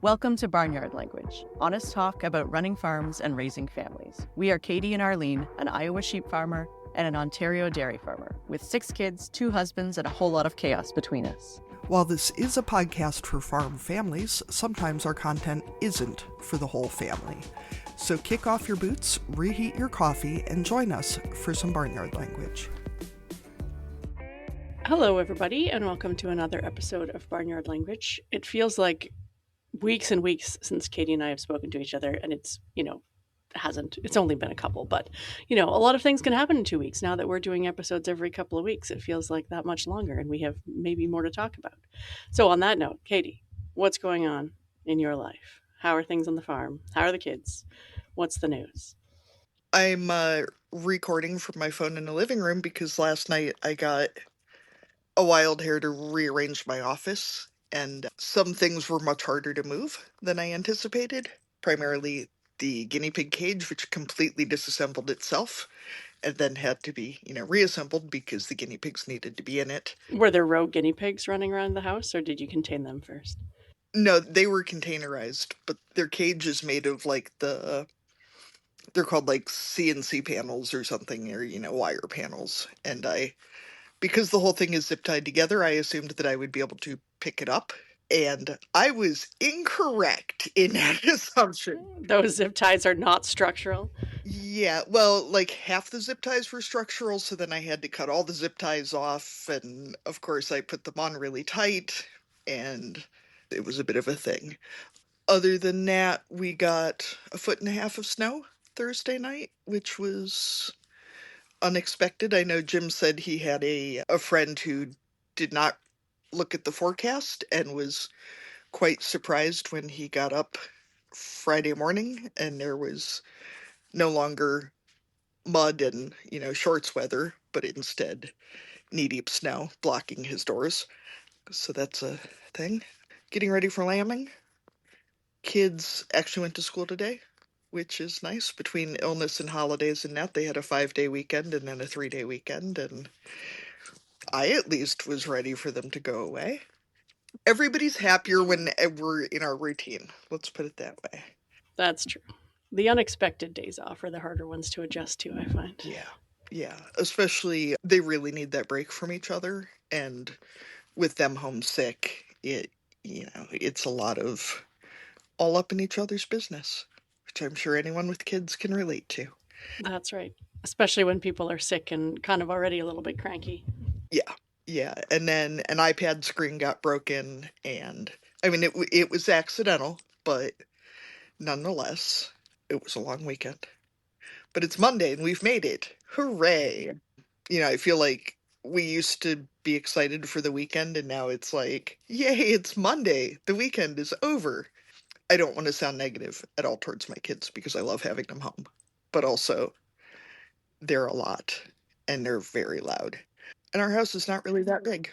Welcome to Barnyard Language, honest talk about running farms and raising families. We are Katie and Arlene, an Iowa sheep farmer and an Ontario dairy farmer, with 6 kids, 2 husbands, and a whole lot of chaos between us. While this is a podcast for farm families, sometimes our content isn't for the whole family. So kick off your boots, reheat your coffee, and join us for some Barnyard Language. Hello, everybody, and welcome to another episode of Barnyard Language. It feels like weeks and weeks since Katie and I have spoken to each other, and it's only been a couple, but, a lot of things can happen in 2 weeks. Now that we're doing episodes every couple of weeks, it feels like that much longer, and we have maybe more to talk about. So on that note, Katie, what's going on in your life? How are things on the farm? How are the kids? What's the news? I'm recording from my phone in the living room because last night I got a wild hair to rearrange my office, and some things were much harder to move than I anticipated, primarily the guinea pig cage, which completely disassembled itself and then had to be, reassembled because the guinea pigs needed to be in it. Were there rogue guinea pigs running around the house, or did you contain them first? No, they were containerized, but their cage is made of they're called like CNC panels or something, or, wire panels. And because the whole thing is zip tied together, I assumed that I would be able to pick it up. And I was incorrect in that assumption. Those zip ties are not structural? Yeah, well, like half the zip ties were structural, so then I had to cut all the zip ties off. And of course, I put them on really tight, and it was a bit of a thing. Other than that, we got 1.5 feet of snow Thursday night, which was unexpected. I know Jim said he had a friend who did not look at the forecast and was quite surprised when he got up Friday morning and there was no longer mud and, shorts weather, but instead knee-deep snow blocking his doors. So that's a thing. Getting ready for lambing. Kids actually went to school today, which is nice. Between illness and holidays and that, they had a 5-day weekend and then a 3-day weekend, and I at least was ready for them to go away. Everybody's happier when we're in our routine. Let's put it that way. That's true. The unexpected days off are the harder ones to adjust to, I find. Yeah. Especially, they really need that break from each other, and with them homesick, it's a lot of all up in each other's business, which I'm sure anyone with kids can relate to. That's right. Especially when people are sick and kind of already a little bit cranky. Yeah. And then an iPad screen got broken, and I mean, it was accidental, but nonetheless, it was a long weekend. But it's Monday and we've made it. Hooray. I feel like we used to be excited for the weekend, and now it's like, yay, it's Monday. The weekend is over. I don't want to sound negative at all towards my kids because I love having them home. But also, they're a lot, and they're very loud. And our house is not really that big.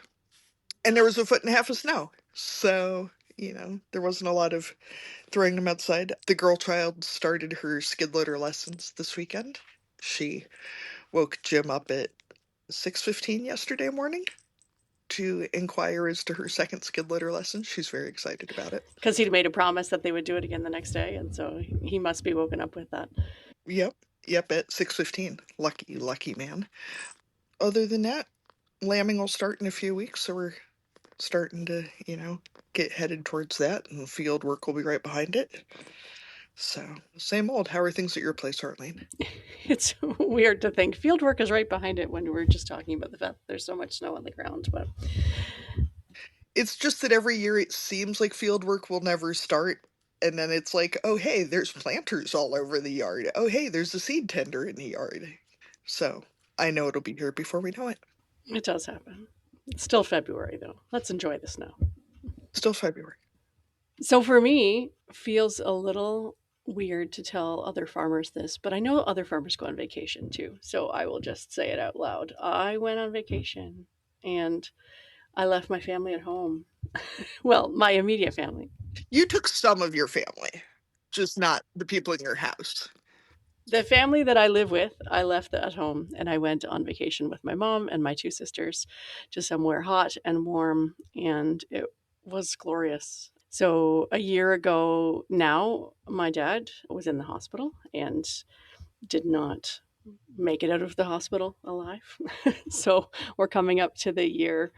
And there was 1.5 feet of snow. So, there wasn't a lot of throwing them outside. The girl child started her skid loader lessons this weekend. She woke Jim up at 6:15 yesterday morning to inquire as to her second skid loader lesson. She's very excited about it. Because he'd made a promise that they would do it again the next day, and so he must be woken up with that. Yep, at 6:15. Lucky man. Other than that, lambing will start in a few weeks, so we're starting to, get headed towards that, and field work will be right behind it. So, same old. How are things at your place, Arlene? It's weird to think field work is right behind it when we're just talking about the fact that there's so much snow on the ground, but it's just that every year it seems like field work will never start, and then it's like, oh, hey, there's planters all over the yard. Oh, hey, there's a seed tender in the yard. So, I know it'll be here before we know it. It does happen. It's still February, though. Let's enjoy the snow. Still February. So for me, feels a little weird to tell other farmers this, but I know other farmers go on vacation too. So I will just say it out loud. I went on vacation and I left my family at home. Well, my immediate family. You took some of your family, just not the people in your house. The family that I live with, I left at home, and I went on vacation with my mom and my 2 sisters to somewhere hot and warm, and it was glorious. So a year ago now, my dad was in the hospital and did not make it out of the hospital alive. So we're coming up to the year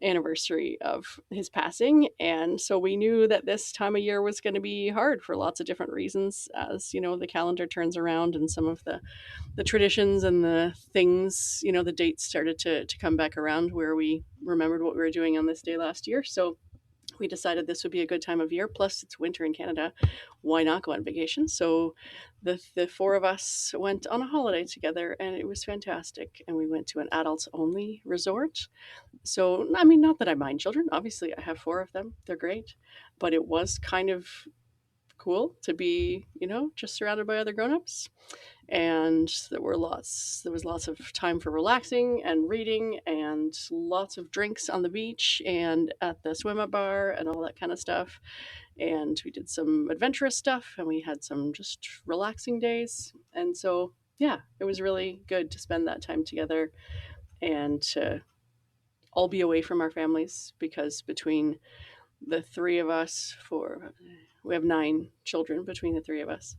anniversary of his passing. And so we knew that this time of year was going to be hard for lots of different reasons, as the calendar turns around and some of the traditions and the things, the dates started to come back around where we remembered what we were doing on this day last year. So we decided this would be a good time of year. Plus, it's winter in Canada. Why not go on vacation? So the four of us went on a holiday together, and it was fantastic. And we went to an adults-only resort. So, I mean, not that I mind children. Obviously, I have four of them. They're great. But it was kind of cool to be, just surrounded by other grown-ups. And there was lots of time for relaxing and reading and lots of drinks on the beach and at the swim-up bar and all that kind of stuff. And we did some adventurous stuff, and we had some just relaxing days. And so, yeah, it was really good to spend that time together and to all be away from our families, because between the three of us, we have 9 children between the three of us.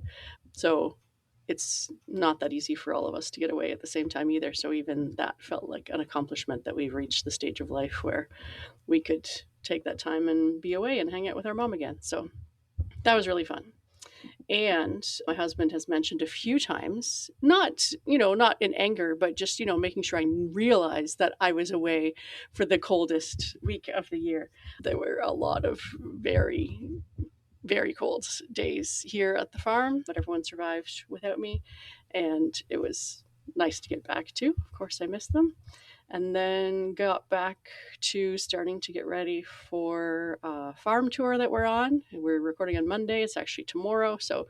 So it's not that easy for all of us to get away at the same time either. So even that felt like an accomplishment, that we've reached the stage of life where we could take that time and be away and hang out with our mom again. So that was really fun. And my husband has mentioned a few times, not in anger, but just, making sure I realized that I was away for the coldest week of the year. There were a lot of very, very cold days here at the farm, but everyone survived without me. And it was nice to get back to. Of course, I missed them. And then got back to starting to get ready for a farm tour that we're on. We're recording on Monday. It's actually tomorrow. So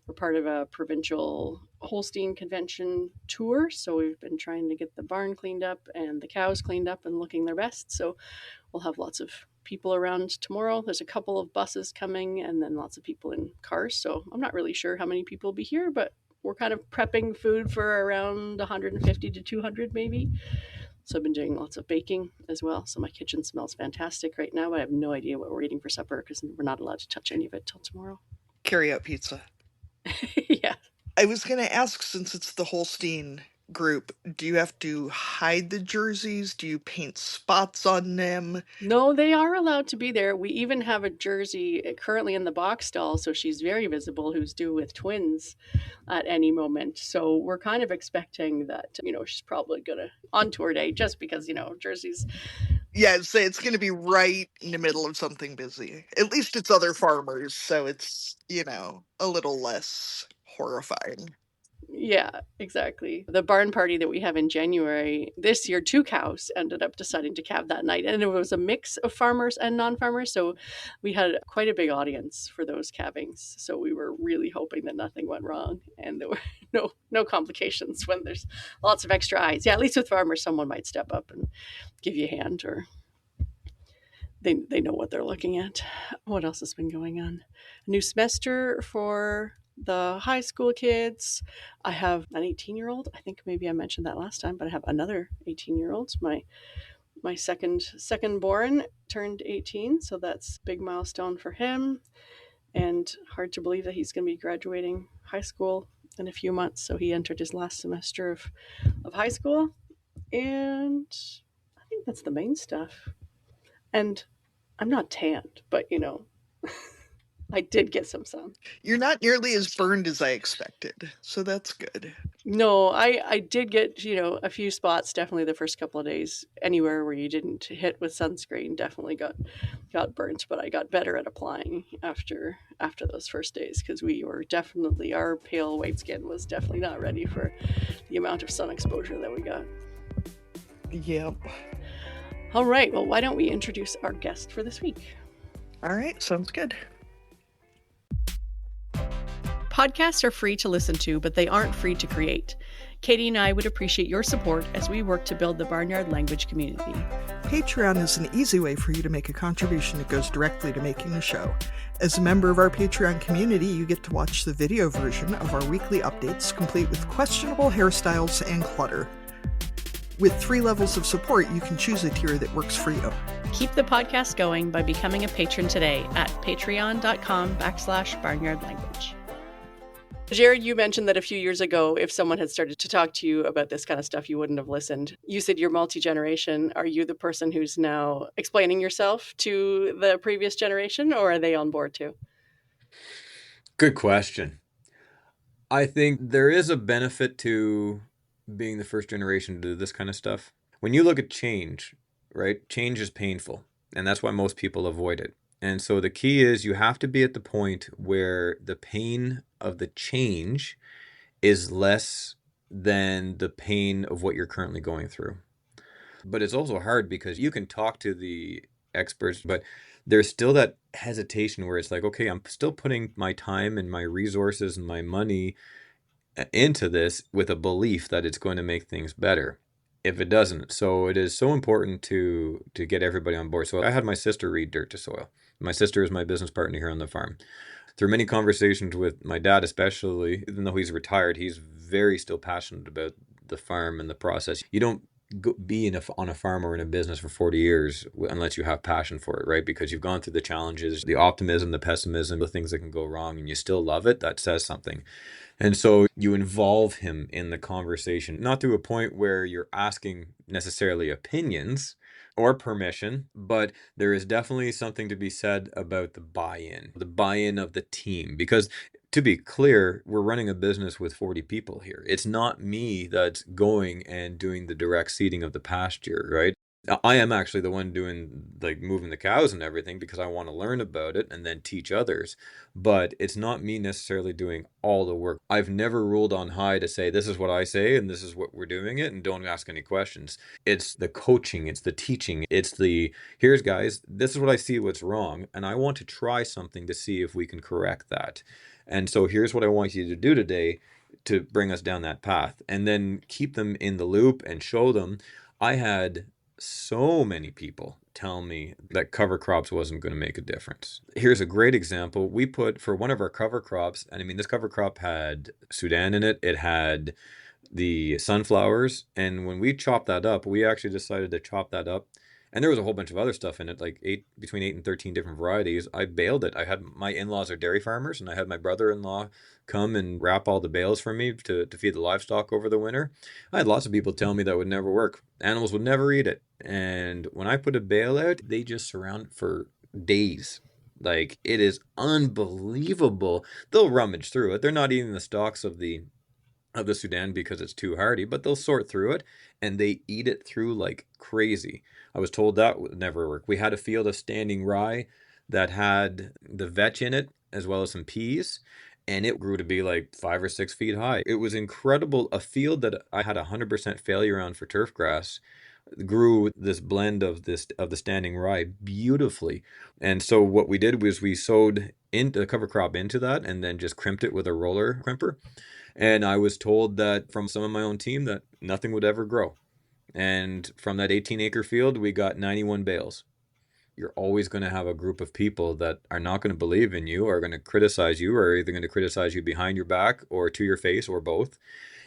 we're part of a provincial Holstein convention tour. So we've been trying to get the barn cleaned up and the cows cleaned up and looking their best. So we'll have lots of people around tomorrow. There's a couple of buses coming and then lots of people in cars. So I'm not really sure how many people will be here, but we're kind of prepping food for around 150 to 200 maybe. So I've been doing lots of baking as well. So my kitchen smells fantastic right now, but I have no idea what we're eating for supper because we're not allowed to touch any of it till tomorrow. Carry-out pizza. Yeah. I was going to ask, since it's the Holstein group, do you have to hide the jerseys? Do you paint spots on them? No, they are allowed to be there. We even have a jersey currently in the box stall, so she's very visible, who's due with twins at any moment. So we're kind of expecting that, she's probably going to, on tour day, just because, jerseys. Yeah, it's going to be right in the middle of something busy. At least it's other farmers, so it's, a little less horrifying. Yeah, exactly. The barn party that we have in January this year, 2 cows ended up deciding to calve that night. And it was a mix of farmers and non-farmers. So we had quite a big audience for those calvings. So we were really hoping that nothing went wrong and there were no complications when there's lots of extra eyes. Yeah, at least with farmers, someone might step up and give you a hand, or they know what they're looking at. What else has been going on? A new semester for the high school kids. I have an 18-year-old. I think maybe I mentioned that last time, but I have another 18-year-old. My second born turned 18, so that's a big milestone for him. And hard to believe that he's going to be graduating high school in a few months. So he entered his last semester of high school. And I think that's the main stuff. And I'm not tanned, but I did get some sun. You're not nearly as burned as I expected, so that's good. No, I did get, a few spots, definitely the first couple of days. Anywhere where you didn't hit with sunscreen definitely got burnt, but I got better at applying after those first days, because our pale white skin was definitely not ready for the amount of sun exposure that we got. Yep. All right, well, why don't we introduce our guest for this week? All right, sounds good. Podcasts are free to listen to, but they aren't free to create. Katie and I would appreciate your support as we work to build the Barnyard Language community. Patreon is an easy way for you to make a contribution that goes directly to making the show. As a member of our Patreon community, you get to watch the video version of our weekly updates, complete with questionable hairstyles and clutter. With 3 levels of support, you can choose a tier that works for you. Keep the podcast going by becoming a patron today at patreon.com/barnyardlanguage. Jared, you mentioned that a few years ago, if someone had started to talk to you about this kind of stuff, you wouldn't have listened. You said you're multi-generation. Are you the person who's now explaining yourself to the previous generation, or are they on board too? Good question. I think there is a benefit to being the first generation to do this kind of stuff. When you look at change, right? Change is painful, and that's why most people avoid it. And so the key is you have to be at the point where the pain of the change is less than the pain of what you're currently going through. But it's also hard because you can talk to the experts, but there's still that hesitation where it's like, okay, I'm still putting my time and my resources and my money into this with a belief that it's going to make things better if it doesn't. So it is so important to get everybody on board. So I had my sister read Dirt to Soil. My sister is my business partner here on the farm. Through many conversations with my dad, especially, even though he's retired, he's very still passionate about the farm and the process. You don't be on a farm or in a business for 40 years unless you have passion for it, right? Because you've gone through the challenges, the optimism, the pessimism, the things that can go wrong, and you still love it. That says something. And so you involve him in the conversation, not to a point where you're asking necessarily opinions or permission, but there is definitely something to be said about the buy-in of the team. Because to be clear, we're running a business with 40 people here. It's not me that's going and doing the direct seeding of the pasture, right? I am actually the one doing, like, moving the cows and everything because I want to learn about it and then teach others. But it's not me necessarily doing all the work. I've never ruled on high to say, this is what I say and this is what we're doing it and don't ask any questions. It's the coaching, it's the teaching, it's the, here's guys, this is what I see what's wrong and I want to try something to see if we can correct that. And so here's what I want you to do today to bring us down that path, and then keep them in the loop and show them. I had so many people tell me that cover crops wasn't going to make a difference. Here's a great example. We put for one of our cover crops, and I mean, this cover crop had Sudan in it. It had the sunflowers. And when we chopped that up, we actually decided to chop that up. And there was a whole bunch of other stuff in it, like between 8 and 13 different varieties. I baled it. I had my in-laws are dairy farmers, and I had my brother-in-law come and wrap all the bales for me to feed the livestock over the winter. I had lots of people tell me that would never work. Animals would never eat it. And when I put a bale out, they just surround it for days. Like, it is unbelievable. They'll rummage through it. They're not eating the stalks of the Sudan because it's too hardy, but they'll sort through it and they eat it through like crazy. I was told that would never work. We had a field of standing rye that had the vetch in it as well as some peas, and it grew to be like 5 or 6 feet high. It was incredible. A field that I had 100% failure on for turf grass grew this blend of the standing rye beautifully. And so what we did was we sowed into the cover crop into that and then just crimped it with a roller crimper. And I was told that from some of my own team that nothing would ever grow. And from that 18-acre field, we got 91 bales. You're always going to have a group of people that are not going to believe in you, or are going to criticize you, or either going to criticize you behind your back or to your face or both.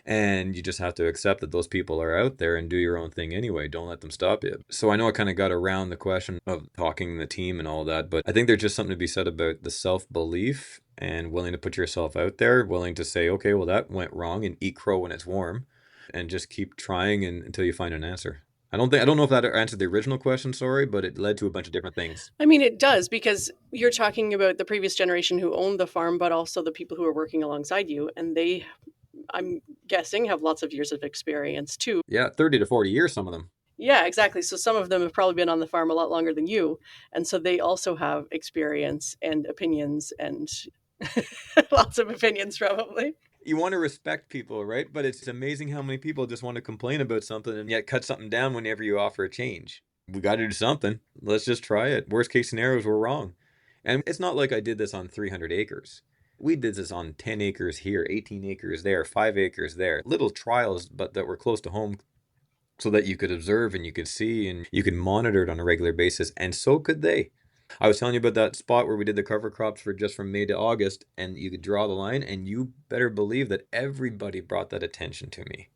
And you just have to accept that those people are out there and do your own thing anyway. Don't let them stop you. So I know I kind of got around the question of talking the team and all that, but I think there's just something to be said about the self-belief and willing to put yourself out there, willing to say, okay, well, that went wrong, and eat crow when it's warm, and just keep trying until you find an answer. I don't know if that answered the original question, sorry, but it led to a bunch of different things. I mean, it does, because you're talking about the previous generation who owned the farm, but also the people who are working alongside you, and they, I'm guessing, have lots of years of experience too. Yeah, 30 to 40 years, some of them. Yeah, exactly. So some of them have probably been on the farm a lot longer than you. And so they also have experience and opinions and lots of opinions, probably. You want to respect people, right? But it's amazing how many people just want to complain about something and yet cut something down whenever you offer a change. We got to do something. Let's just try it. Worst case scenarios, we're wrong. And it's not like I did this on 300 acres. We did this on 10 acres here, 18 acres there, 5 acres there. Little trials, but that were close to home so that you could observe and you could see and you could monitor it on a regular basis. And so could they. I was telling you about that spot where we did the cover crops for just from May to August, and you could draw the line, and you better believe that everybody brought that attention to me.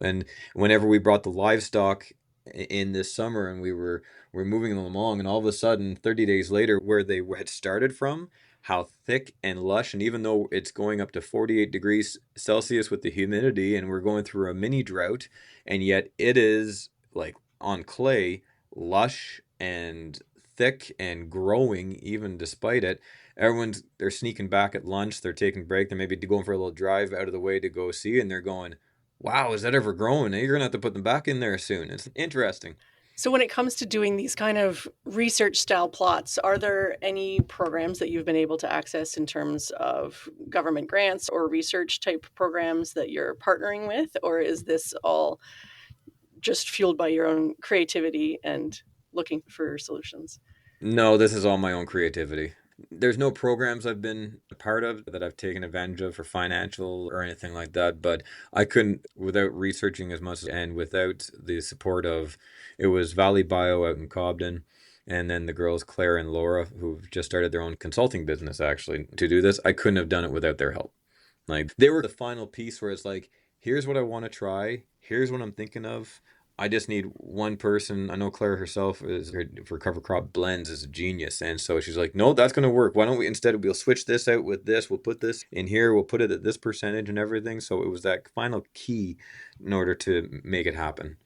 And whenever we brought the livestock in this summer and we're moving them along, and all of a sudden 30 days later, where they had started from, how thick and lush, and even though it's going up to 48 degrees Celsius with the humidity and we're going through a mini drought, and yet it is like on clay, lush and thick and growing even despite it. They're sneaking back at lunch, they're taking break, they're maybe going for a little drive out of the way to go see, and they're going, wow, is that ever growing? You're gonna have to put them back in there soon. It's interesting. So, when it comes to doing these kind of research style plots, are there any programs that you've been able to access in terms of government grants or research type programs that you're partnering with? Or is this all just fueled by your own creativity and looking for solutions? No, this is all my own creativity. There's no programs I've been a part of that I've taken advantage of for financial or anything like that, but I couldn't, without researching as much and without the support of, it was Valley Bio out in Cobden, and then the girls Claire and Laura, who've just started their own consulting business actually to do this. I couldn't have done it without their help. Like, they were the final piece where it's like, here's what I want to try, here's what I'm thinking of. I just need one person. I know Claire herself is for cover crop blends is a genius, and so she's like, "No, that's going to work. Why don't we instead we'll switch this out with this. We'll put this in here. We'll put it at this percentage and everything." So it was that final key in order to make it happen.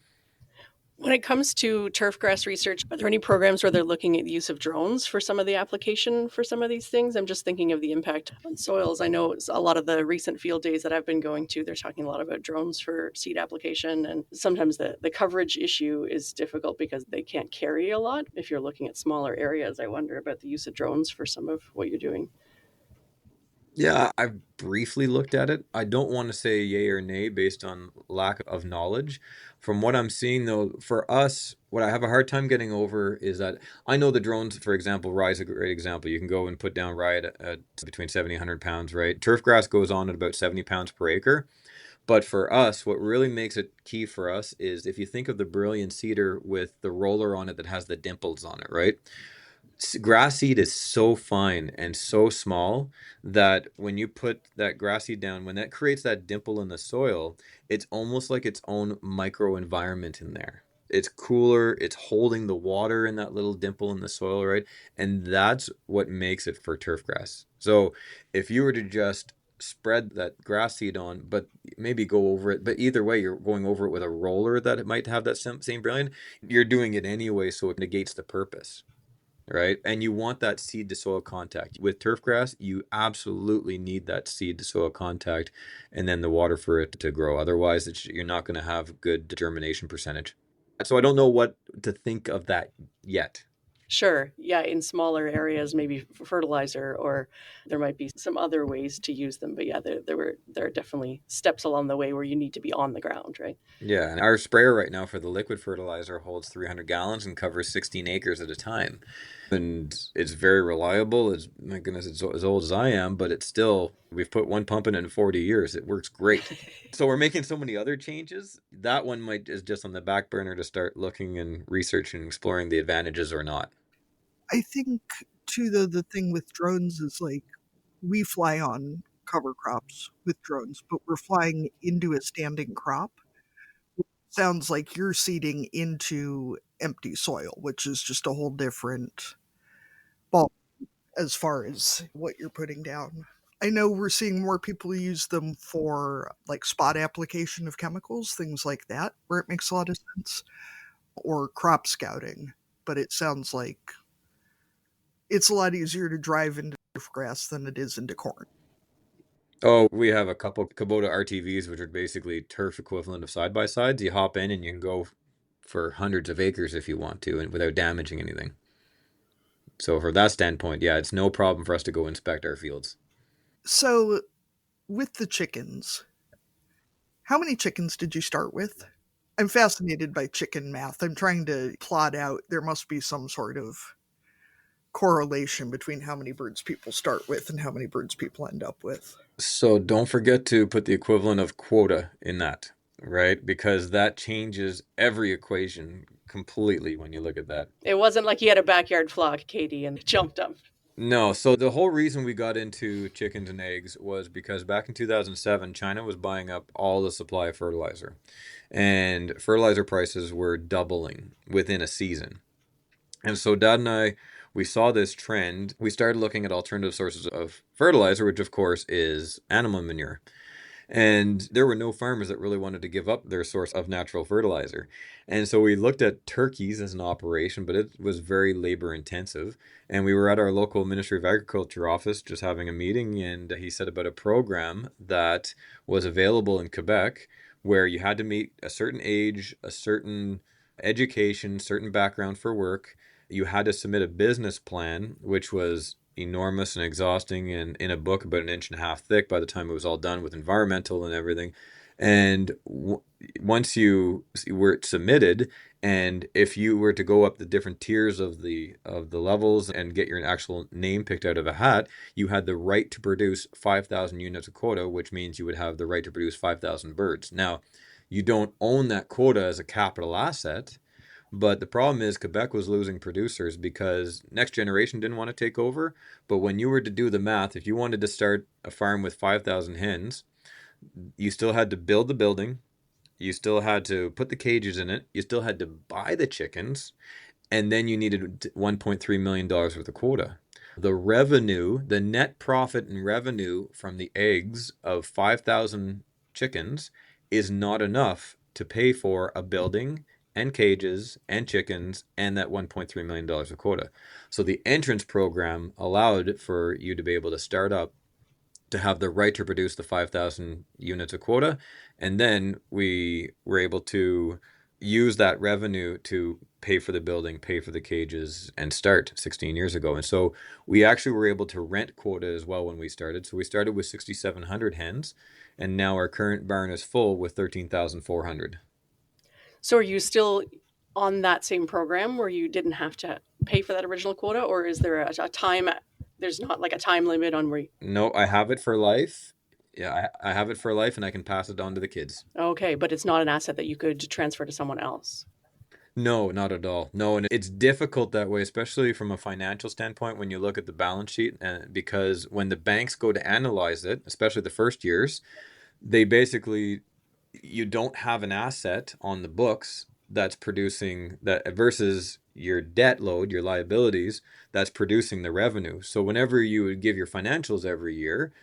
When it comes to turf grass research, are there any programs where they're looking at the use of drones for some of the application for some of these things? I'm just thinking of the impact on soils. I know a lot of the recent field days that I've been going to, they're talking a lot about drones for seed application. And sometimes the coverage issue is difficult because they can't carry a lot. If you're looking at smaller areas, I wonder about the use of drones for some of what you're doing. Yeah, I've briefly looked at it. I don't want to say yay or nay based on lack of knowledge. From what I'm seeing, though, for us, what I have a hard time getting over is that I know the drones, for example, rye is a great example. You can go and put down rye at between 70 and 100 pounds, right? Turf grass goes on at about 70 pounds per acre. But for us, what really makes it key for us is if you think of the Brilliant cedar with the roller on it that has the dimples on it, right? Grass seed is so fine and so small that when you put that grass seed down, when that creates that dimple in the soil, it's almost like its own micro environment in there. It's cooler, it's holding the water in that little dimple in the soil, right? And that's what makes it for turf grass. So if you were to just spread that grass seed on, but maybe go over it, but either way, you're going over it with a roller that it might have that same brilliant, you're doing it anyway, so it negates the purpose. Right. And you want that seed to soil contact. With turf grass, you absolutely need that seed to soil contact and then the water for it to grow. Otherwise, you're not going to have good germination percentage. So I don't know what to think of that yet. Sure. Yeah, in smaller areas, maybe for fertilizer, or there might be some other ways to use them. But yeah, there are definitely steps along the way where you need to be on the ground, right? Yeah. And our sprayer right now for the liquid fertilizer holds 300 gallons and covers 16 acres at a time. And it's very reliable. It's, my goodness, it's as old as I am, but it's still, we've put one pump in 40 years. It works great. So we're making so many other changes. That one is just on the back burner to start looking and researching and exploring the advantages or not. I think too the thing with drones is like we fly on cover crops with drones, but we're flying into a standing crop. Sounds like you're seeding into empty soil, which is just a whole different ball as far as what you're putting down. I know we're seeing more people use them for like spot application of chemicals, things like that, where it makes a lot of sense, or crop scouting. But it sounds like it's a lot easier to drive into grass than it is into corn. Oh, we have a couple Kubota RTVs, which are basically turf equivalent of side-by-sides. You hop in and you can go for hundreds of acres if you want to and without damaging anything. So from that standpoint, yeah, it's no problem for us to go inspect our fields. So, with the chickens, how many chickens did you start with? I'm fascinated by chicken math. I'm trying to plot out, there must be some sort of correlation between how many birds people start with and how many birds people end up with. So don't forget to put the equivalent of quota in that, right? Because that changes every equation completely when you look at that. It wasn't like you had a backyard flock, Katie, and jumped up. No, so the whole reason we got into chickens and eggs was because back in 2007, China was buying up all the supply of fertilizer, and fertilizer prices were doubling within a season. And so Dad and I, we saw this trend. We started looking at alternative sources of fertilizer, which of course is animal manure. And there were no farmers that really wanted to give up their source of natural fertilizer. And so we looked at turkeys as an operation, but it was very labor intensive. And we were at our local Ministry of Agriculture office just having a meeting, and he said about a program that was available in Quebec where you had to meet a certain age, a certain education, certain background for work. You had to submit a business plan, which was enormous and exhausting, and in a book about an inch and a half thick by the time it was all done with environmental and everything. And once you were submitted, and if you were to go up the different tiers of the levels and get your actual name picked out of a hat, you had the right to produce 5,000 units of quota, which means you would have the right to produce 5,000 birds. Now, you don't own that quota as a capital asset, but the problem is Quebec was losing producers because Next Generation didn't want to take over. But when you were to do the math, if you wanted to start a farm with 5,000 hens, you still had to build the building. You still had to put the cages in it. You still had to buy the chickens. And then you needed $1.3 million worth of quota. The revenue, the net profit and revenue from the eggs of 5,000 chickens is not enough to pay for a building and cages and chickens and that $1.3 million of quota. So the entrance program allowed for you to be able to start up to have the right to produce the 5,000 units of quota. And then we were able to use that revenue to pay for the building, pay for the cages, and start 16 years ago. And so we actually were able to rent quota as well when we started. So we started with 6,700 hens, and now our current barn is full with 13,400. So are you still on that same program where you didn't have to pay for that original quota, or is there a time? There's not like a time limit on where. No, I have it for life. Yeah, I have it for life, and I can pass it on to the kids. Okay, but it's not an asset that you could transfer to someone else. No, not at all. No, and it's difficult that way, especially from a financial standpoint when you look at the balance sheet, and because when the banks go to analyze it, especially the first years, they basically, you don't have an asset on the books that's producing that versus your debt load, your liabilities, that's producing the revenue. So whenever you would give your financials every year,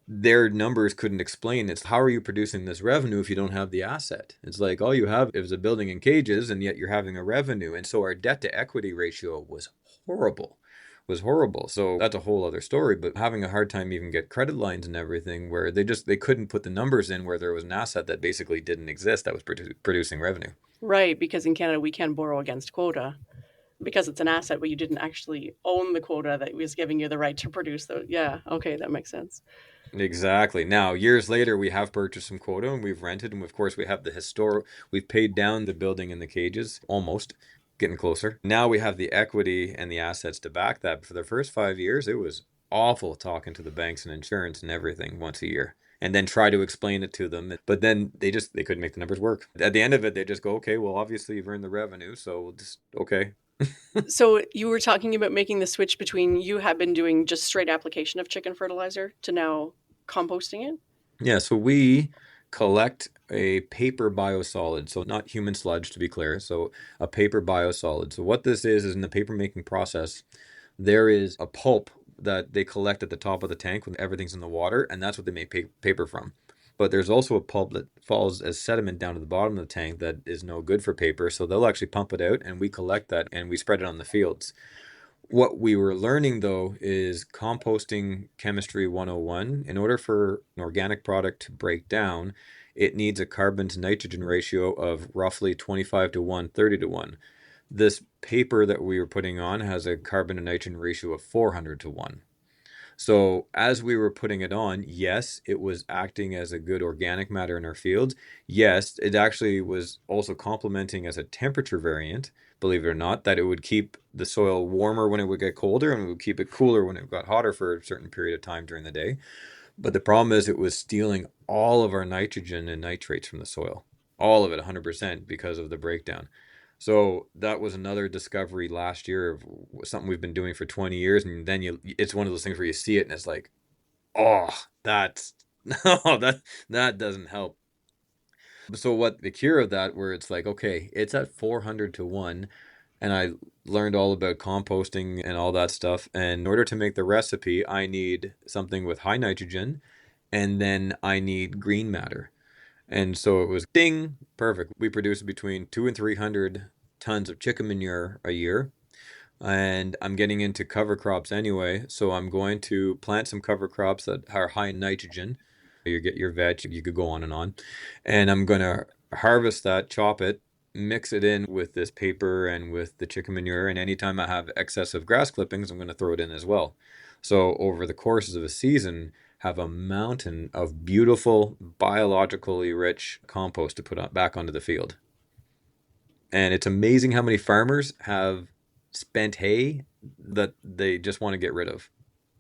their numbers couldn't explain. It's how are you producing this revenue if you don't have the asset? It's like all you have is a building and cages, and yet you're having a revenue. And so our debt to equity ratio was horrible. So that's a whole other story, but having a hard time even get credit lines and everything where they couldn't put the numbers in where there was an asset that basically didn't exist that was producing revenue. Right, because in Canada we can borrow against quota because it's an asset, but you didn't actually own the quota that was giving you the right to produce those. Yeah, okay, that makes sense. Exactly. Now, years later, we have purchased some quota and we've rented, and of course, we have we've paid down the building and the cages, almost getting closer. Now we have the equity and the assets to back that. But for the first 5 years, it was awful talking to the banks and insurance and everything once a year. And then try to explain it to them. But then they couldn't make the numbers work. At the end of it, they just go, okay, well, obviously you've earned the revenue, so we'll just, okay. So you were talking about making the switch between you had been doing just straight application of chicken fertilizer to now composting it? Yeah, so we collect a paper biosolid, so not human sludge to be clear, so a paper biosolid. So what this is in the paper making process, there is a pulp that they collect at the top of the tank when everything's in the water, and that's what they make paper from. But there's also a pulp that falls as sediment down to the bottom of the tank that is no good for paper, so they'll actually pump it out, and we collect that and we spread it on the fields. What we were learning though is composting chemistry 101. In order for an organic product to break down, it needs a carbon to nitrogen ratio of roughly 25 to 1, 30 to 1. This paper that we were putting on has a carbon to nitrogen ratio of 400 to 1. So as we were putting it on, yes, it was acting as a good organic matter in our fields. Yes, it actually was also complementing as a temperature variant, believe it or not, that it would keep the soil warmer when it would get colder and it would keep it cooler when it got hotter for a certain period of time during the day. But the problem is it was stealing all of our nitrogen and nitrates from the soil, all of it 100% because of the breakdown. So that was another discovery last year of something we've been doing for 20 years. And then it's one of those things where you see it and it's like, oh, that's, no, that doesn't help. So what the cure of that, where it's like, okay, it's at 400 to 1, and I learned all about composting and all that stuff. And in order to make the recipe, I need something with high nitrogen, and then I need green matter. And so it was ding, perfect. We produce between 2 and 300 tons of chicken manure a year. And I'm getting into cover crops anyway, so I'm going to plant some cover crops that are high in nitrogen. You get your veg, you could go on and on. And I'm going to harvest that, chop it, mix it in with this paper and with the chicken manure. And anytime I have excess of grass clippings, I'm going to throw it in as well. So over the courses of a season, have a mountain of beautiful, biologically rich compost to put back onto the field. And it's amazing how many farmers have spent hay that they just want to get rid of.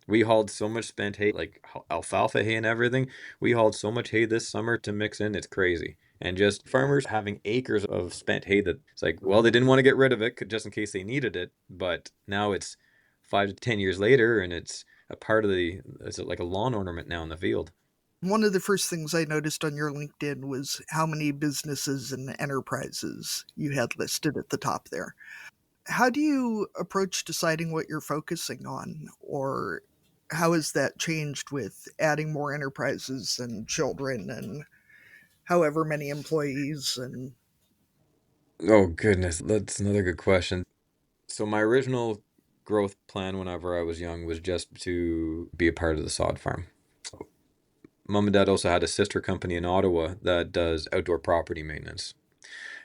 We hauled so much spent hay, like alfalfa hay and everything. We hauled so much hay this summer to mix in, it's crazy. And just farmers having acres of spent hay that it's like, well, they didn't want to get rid of it just in case they needed it. But now it's 5 to 10 years later, and it's a part of it's like a lawn ornament now in the field. One of the first things I noticed on your LinkedIn was how many businesses and enterprises you had listed at the top there. How do you approach deciding what you're focusing on, or how has that changed with adding more enterprises and children and however many employees? And Oh, goodness. That's another good question. So, my original growth plan whenever I was young was just to be a part of the sod farm. Mom and dad also had a sister company in Ottawa that does outdoor property maintenance.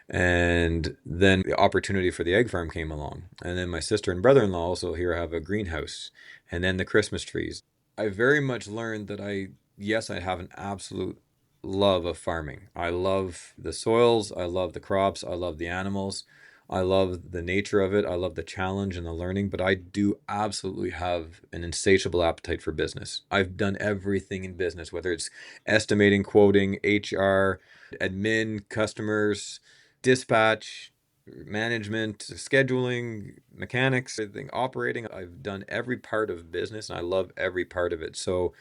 And then the opportunity for the egg farm came along. And then my sister and brother-in-law also here have a greenhouse. And then the Christmas trees. I very much learned that I have an absolute love of farming. I love the soils. I love the crops. I love the animals. I love the nature of it. I love the challenge and the learning, but I do absolutely have an insatiable appetite for business. I've done everything in business, whether it's estimating, quoting, HR, admin, customers, dispatch, management, scheduling, mechanics, everything, operating. I've done every part of business and I love every part of it. So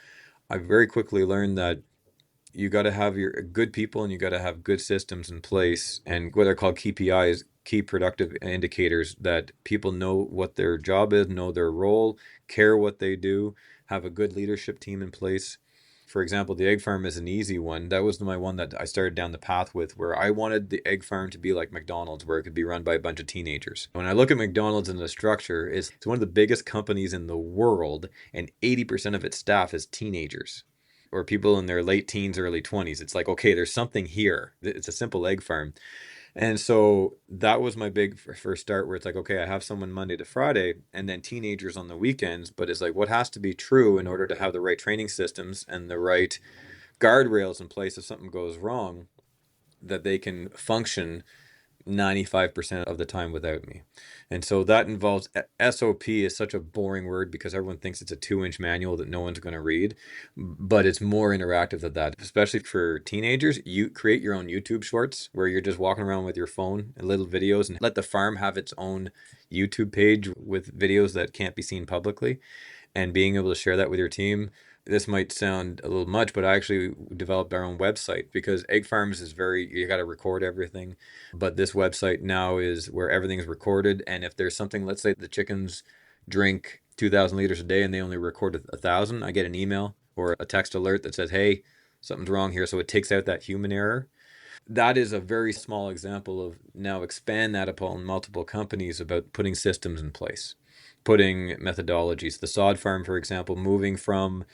I very quickly learned that you got to have your good people and you got to have good systems in place and what are called KPIs, key productive indicators, that people know what their job is, know their role, care what they do, have a good leadership team in place. For example, the egg farm is an easy one. That was my one that I started down the path with, where I wanted the egg farm to be like McDonald's, where it could be run by a bunch of teenagers. When I look at McDonald's and the structure, it's one of the biggest companies in the world, and 80% of its staff is teenagers or people in their late teens, early 20s. It's like, okay, there's something here. It's a simple egg farm. And so that was my big first start, where it's like, okay, I have someone Monday to Friday and then teenagers on the weekends. But it's like, what has to be true in order to have the right training systems and the right guardrails in place if something goes wrong, that they can function 95% of the time without me. And so that involves SOP is such a boring word because everyone thinks it's a 2-inch manual that no one's going to read, but it's more interactive than that, especially for teenagers. You create your own YouTube shorts where you're just walking around with your phone and little videos, and let the farm have its own YouTube page with videos that can't be seen publicly, and being able to share that with your team. This might sound a little much, but I actually developed our own website because egg farms is you got to record everything. But this website now is where everything's recorded. And if there's something, let's say the chickens drink 2,000 liters a day and they only record 1,000, I get an email or a text alert that says, hey, something's wrong here. So it takes out that human error. That is a very small example of now expand that upon multiple companies about putting systems in place, putting methodologies. The sod farm, for example, moving from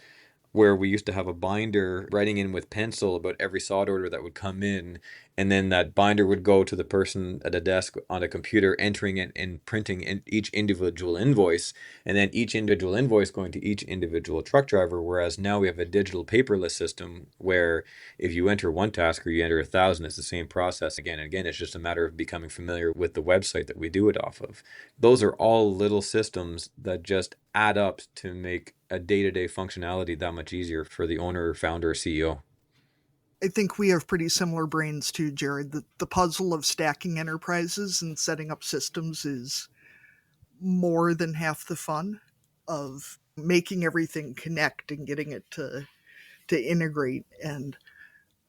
where we used to have a binder writing in with pencil about every sod order that would come in, and then that binder would go to the person at a desk on a computer, entering it and printing in each individual invoice, and then each individual invoice going to each individual truck driver. Whereas now we have a digital paperless system where if you enter one task or you enter 1,000, it's the same process again and again. It's just a matter of becoming familiar with the website that we do it off of. Those are all little systems that just add up to make a day-to-day functionality that much easier for the owner, founder, or CEO. I think we have pretty similar brains too, Jared. The puzzle of stacking enterprises and setting up systems is more than half the fun of making everything connect and getting it to integrate. And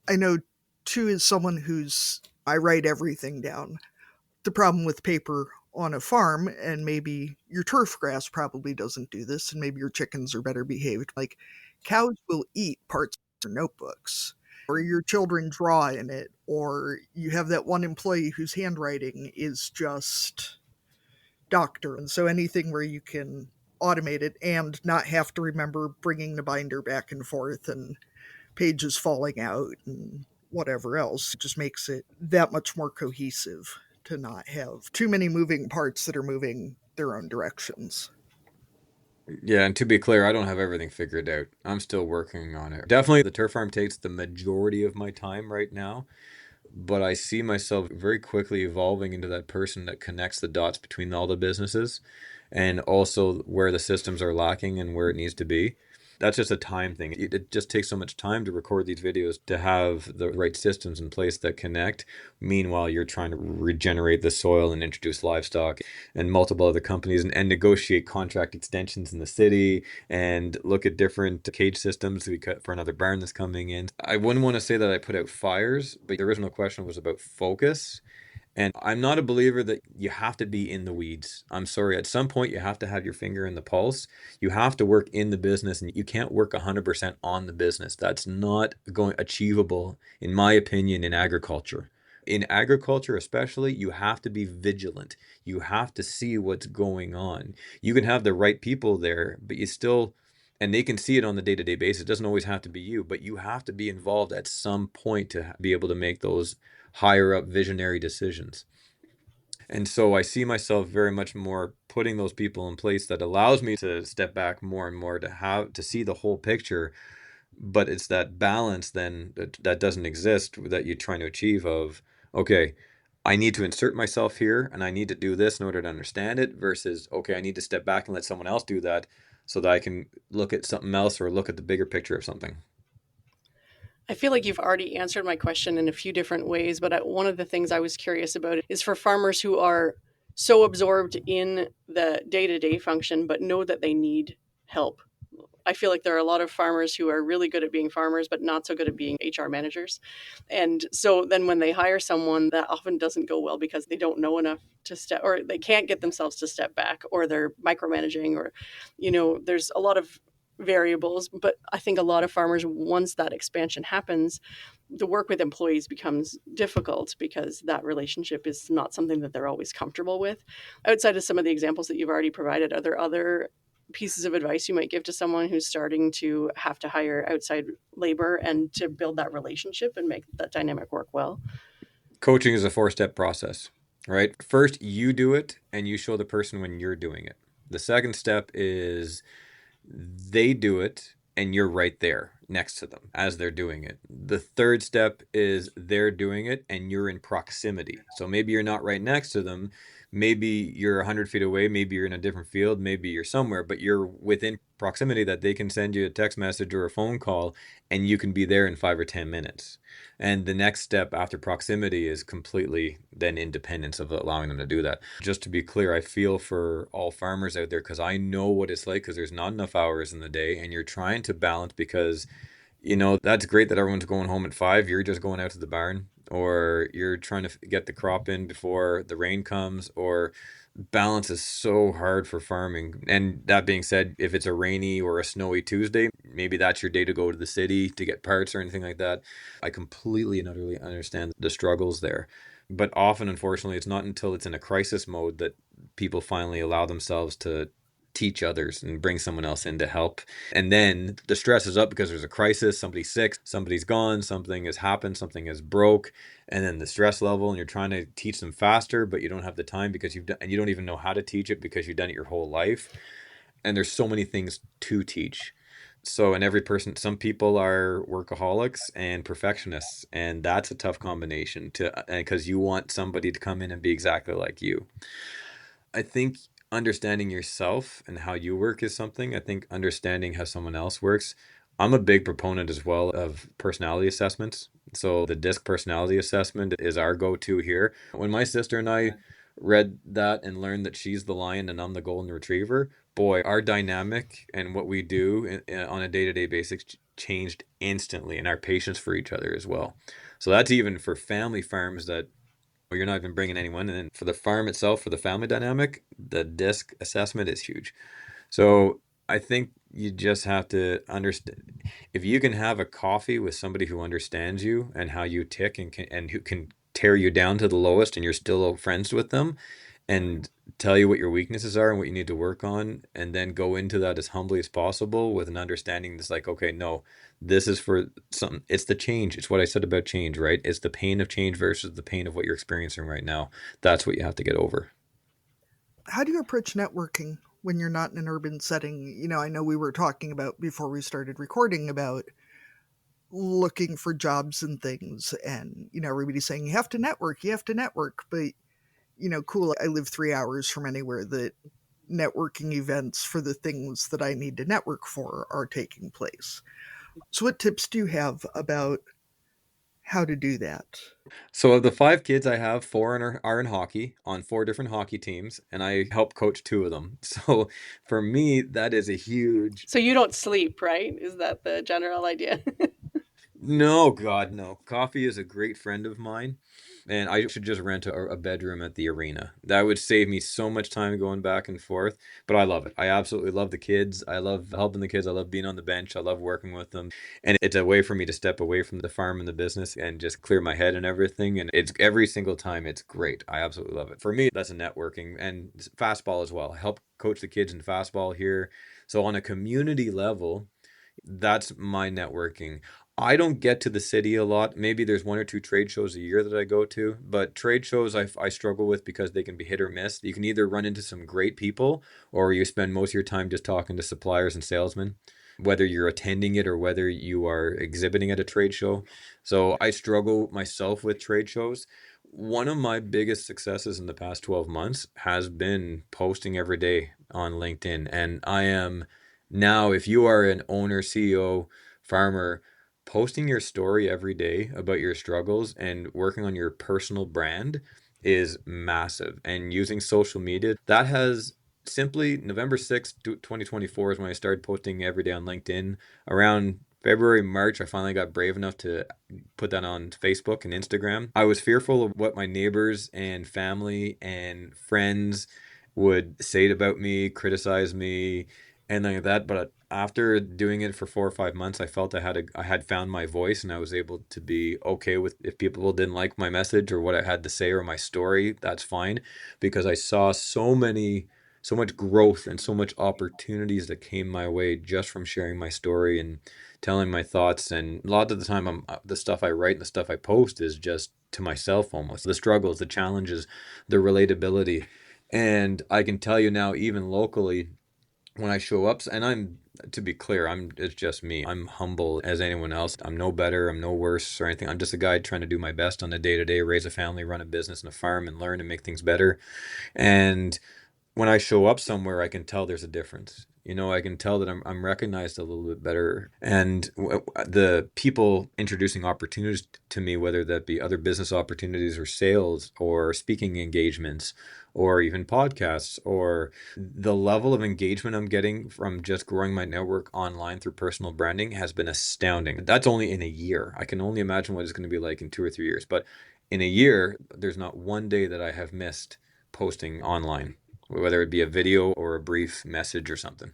I know too, as someone I write everything down. The problem with paper on a farm, and maybe your turf grass probably doesn't do this, and maybe your chickens are better behaved. Like cows will eat parts of their notebooks, or your children draw in it, or you have that one employee whose handwriting is just doctor. And so anything where you can automate it and not have to remember bringing the binder back and forth and pages falling out and whatever else just makes it that much more cohesive to not have too many moving parts that are moving their own directions. Yeah, and to be clear, I don't have everything figured out. I'm still working on it. Definitely the turf farm takes the majority of my time right now, but I see myself very quickly evolving into that person that connects the dots between all the businesses and also where the systems are lacking and where it needs to be. That's just a time thing. It just takes so much time to record these videos to have the right systems in place that connect. Meanwhile, you're trying to regenerate the soil and introduce livestock and multiple other companies and negotiate contract extensions in the city and look at different cage systems to be cut for another barn that's coming in. I wouldn't want to say that I put out fires, but the original question was about focus. And I'm not a believer that you have to be in the weeds. I'm sorry. At some point, you have to have your finger in the pulse. You have to work in the business, and you can't work 100% on the business. That's not achievable, in my opinion, in agriculture. In agriculture, especially, you have to be vigilant. You have to see what's going on. You can have the right people there, but you still, and they can see it on the day-to-day basis. It doesn't always have to be you, but you have to be involved at some point to be able to make those higher up visionary decisions. And so I see myself very much more putting those people in place that allows me to step back more and more to see the whole picture. But it's that balance then that doesn't exist that you're trying to achieve of, okay, I need to insert myself here and I need to do this in order to understand it versus, okay, I need to step back and let someone else do that so that I can look at something else or look at the bigger picture of something. I feel like you've already answered my question in a few different ways, but one of the things I was curious about is for farmers who are so absorbed in the day-to-day function, but know that they need help. I feel like there are a lot of farmers who are really good at being farmers, but not so good at being HR managers. And so then when they hire someone, that often doesn't go well because they don't know enough to step, or they can't get themselves to step back, or they're micromanaging, or, there's a lot of variables. But I think a lot of farmers, once that expansion happens, the work with employees becomes difficult because that relationship is not something that they're always comfortable with. Outside of some of the examples that you've already provided, are there other pieces of advice you might give to someone who's starting to have to hire outside labor and to build that relationship and make that dynamic work well? Coaching is a 4-step process, right? First, you do it and you show the person when you're doing it. The second step is they do it and you're right there next to them as they're doing it. The third step is they're doing it and you're in proximity. So maybe you're not right next to them. Maybe you're 100 feet away. Maybe you're in a different field. Maybe you're somewhere, but you're within proximity that they can send you a text message or a phone call and you can be there in 5 or 10 minutes. And the next step after proximity is completely then independence of allowing them to do that. Just to be clear, I feel for all farmers out there because I know what it's like because there's not enough hours in the day and you're trying to balance because, that's great that everyone's going home at 5. You're just going out to the barn or you're trying to get the crop in before the rain comes or balance is so hard for farming. And that being said, if it's a rainy or a snowy Tuesday, maybe that's your day to go to the city to get parts or anything like that. I completely and utterly understand the struggles there. But often, unfortunately, it's not until it's in a crisis mode that people finally allow themselves to teach others and bring someone else in to help. And then the stress is up because there's a crisis, somebody's sick, somebody's gone, something has happened, something has broke, and then the stress level and you're trying to teach them faster, but you don't have the time because you've done, and you don't even know how to teach it because you've done it your whole life. And there's so many things to teach. So, and every person, some people are workaholics and perfectionists, and that's a tough combination because you want somebody to come in and be exactly like you. I think understanding yourself and how you work is something. I think understanding how someone else works. I'm a big proponent as well of personality assessments. So the DISC personality assessment is our go-to here. When my sister and I read that and learned that she's the lion and I'm the golden retriever, boy, our dynamic and what we do on a day-to-day basis changed instantly, and our patience for each other as well. So that's even for family farms that you're not even bringing anyone. And then for the farm itself, for the family dynamic, the DISC assessment is huge. So I think you just have to understand, if you can have a coffee with somebody who understands you and how you tick and who can tear you down to the lowest and you're still friends with them and tell you what your weaknesses are and what you need to work on, and then go into that as humbly as possible with an understanding that's like, okay, no, this is for something. It's the change. It's what I said about change, right? It's the pain of change versus the pain of what you're experiencing right now. That's what you have to get over. How do you approach networking when you're not in an urban setting? I know we were talking about before we started recording about looking for jobs and things, and everybody's saying you have to network, but cool, I live 3 hours from anywhere that networking events for the things that I need to network for are taking place. So what tips do you have about how to do that? So of the 5 kids I have, 4 are in hockey on 4 different hockey teams, and I help coach 2 of them. So for me, that is a huge. So you don't sleep, right? Is that the general idea? No, God, no. Coffee is a great friend of mine, and I should just rent a bedroom at the arena. That would save me so much time going back and forth, but I love it. I absolutely love the kids. I love helping the kids. I love being on the bench. I love working with them. And it's a way for me to step away from the farm and the business and just clear my head and everything. And it's every single time, it's great. I absolutely love it. For me, that's a networking and fastball as well. I help coach the kids in fastball here. So on a community level, that's my networking. I don't get to the city a lot. Maybe there's 1 or 2 trade shows a year that I go to, but trade shows I struggle with because they can be hit or miss. You can either run into some great people or you spend most of your time just talking to suppliers and salesmen, whether you're attending it or whether you are exhibiting at a trade show. So I struggle myself with trade shows. One of my biggest successes in the past 12 months has been posting every day on LinkedIn. And I am now, if you are an owner, CEO, farmer, posting your story every day about your struggles and working on your personal brand is massive. And using social media, that has simply November 6th, 2024 is when I started posting every day on LinkedIn. Around February, March, I finally got brave enough to put that on Facebook and Instagram. I was fearful of what my neighbors and family and friends would say about me, criticize me, and like that. But after doing it for 4 or 5 months, I felt I had found my voice, and I was able to be okay with if people didn't like my message or what I had to say or my story. That's fine, because I saw so much growth and so much opportunities that came my way just from sharing my story and telling my thoughts. And a lot of the time, the stuff I write and the stuff I post is just to myself almost. The struggles, the challenges, the relatability. And I can tell you now, even locally, when I show up, and to be clear, it's just me. I'm humble as anyone else. I'm no better, I'm no worse or anything. I'm just a guy trying to do my best on a day-to-day, raise a family, run a business and a farm, and learn and make things better. And when I show up somewhere, I can tell there's a difference. I can tell that I'm recognized a little bit better. And the people introducing opportunities to me, whether that be other business opportunities or sales or speaking engagements or even podcasts, or the level of engagement I'm getting from just growing my network online through personal branding has been astounding. That's only in a year. I can only imagine what it's going to be like in 2 or 3 years. But in a year, there's not one day that I have missed posting online, whether it be a video or a brief message or something.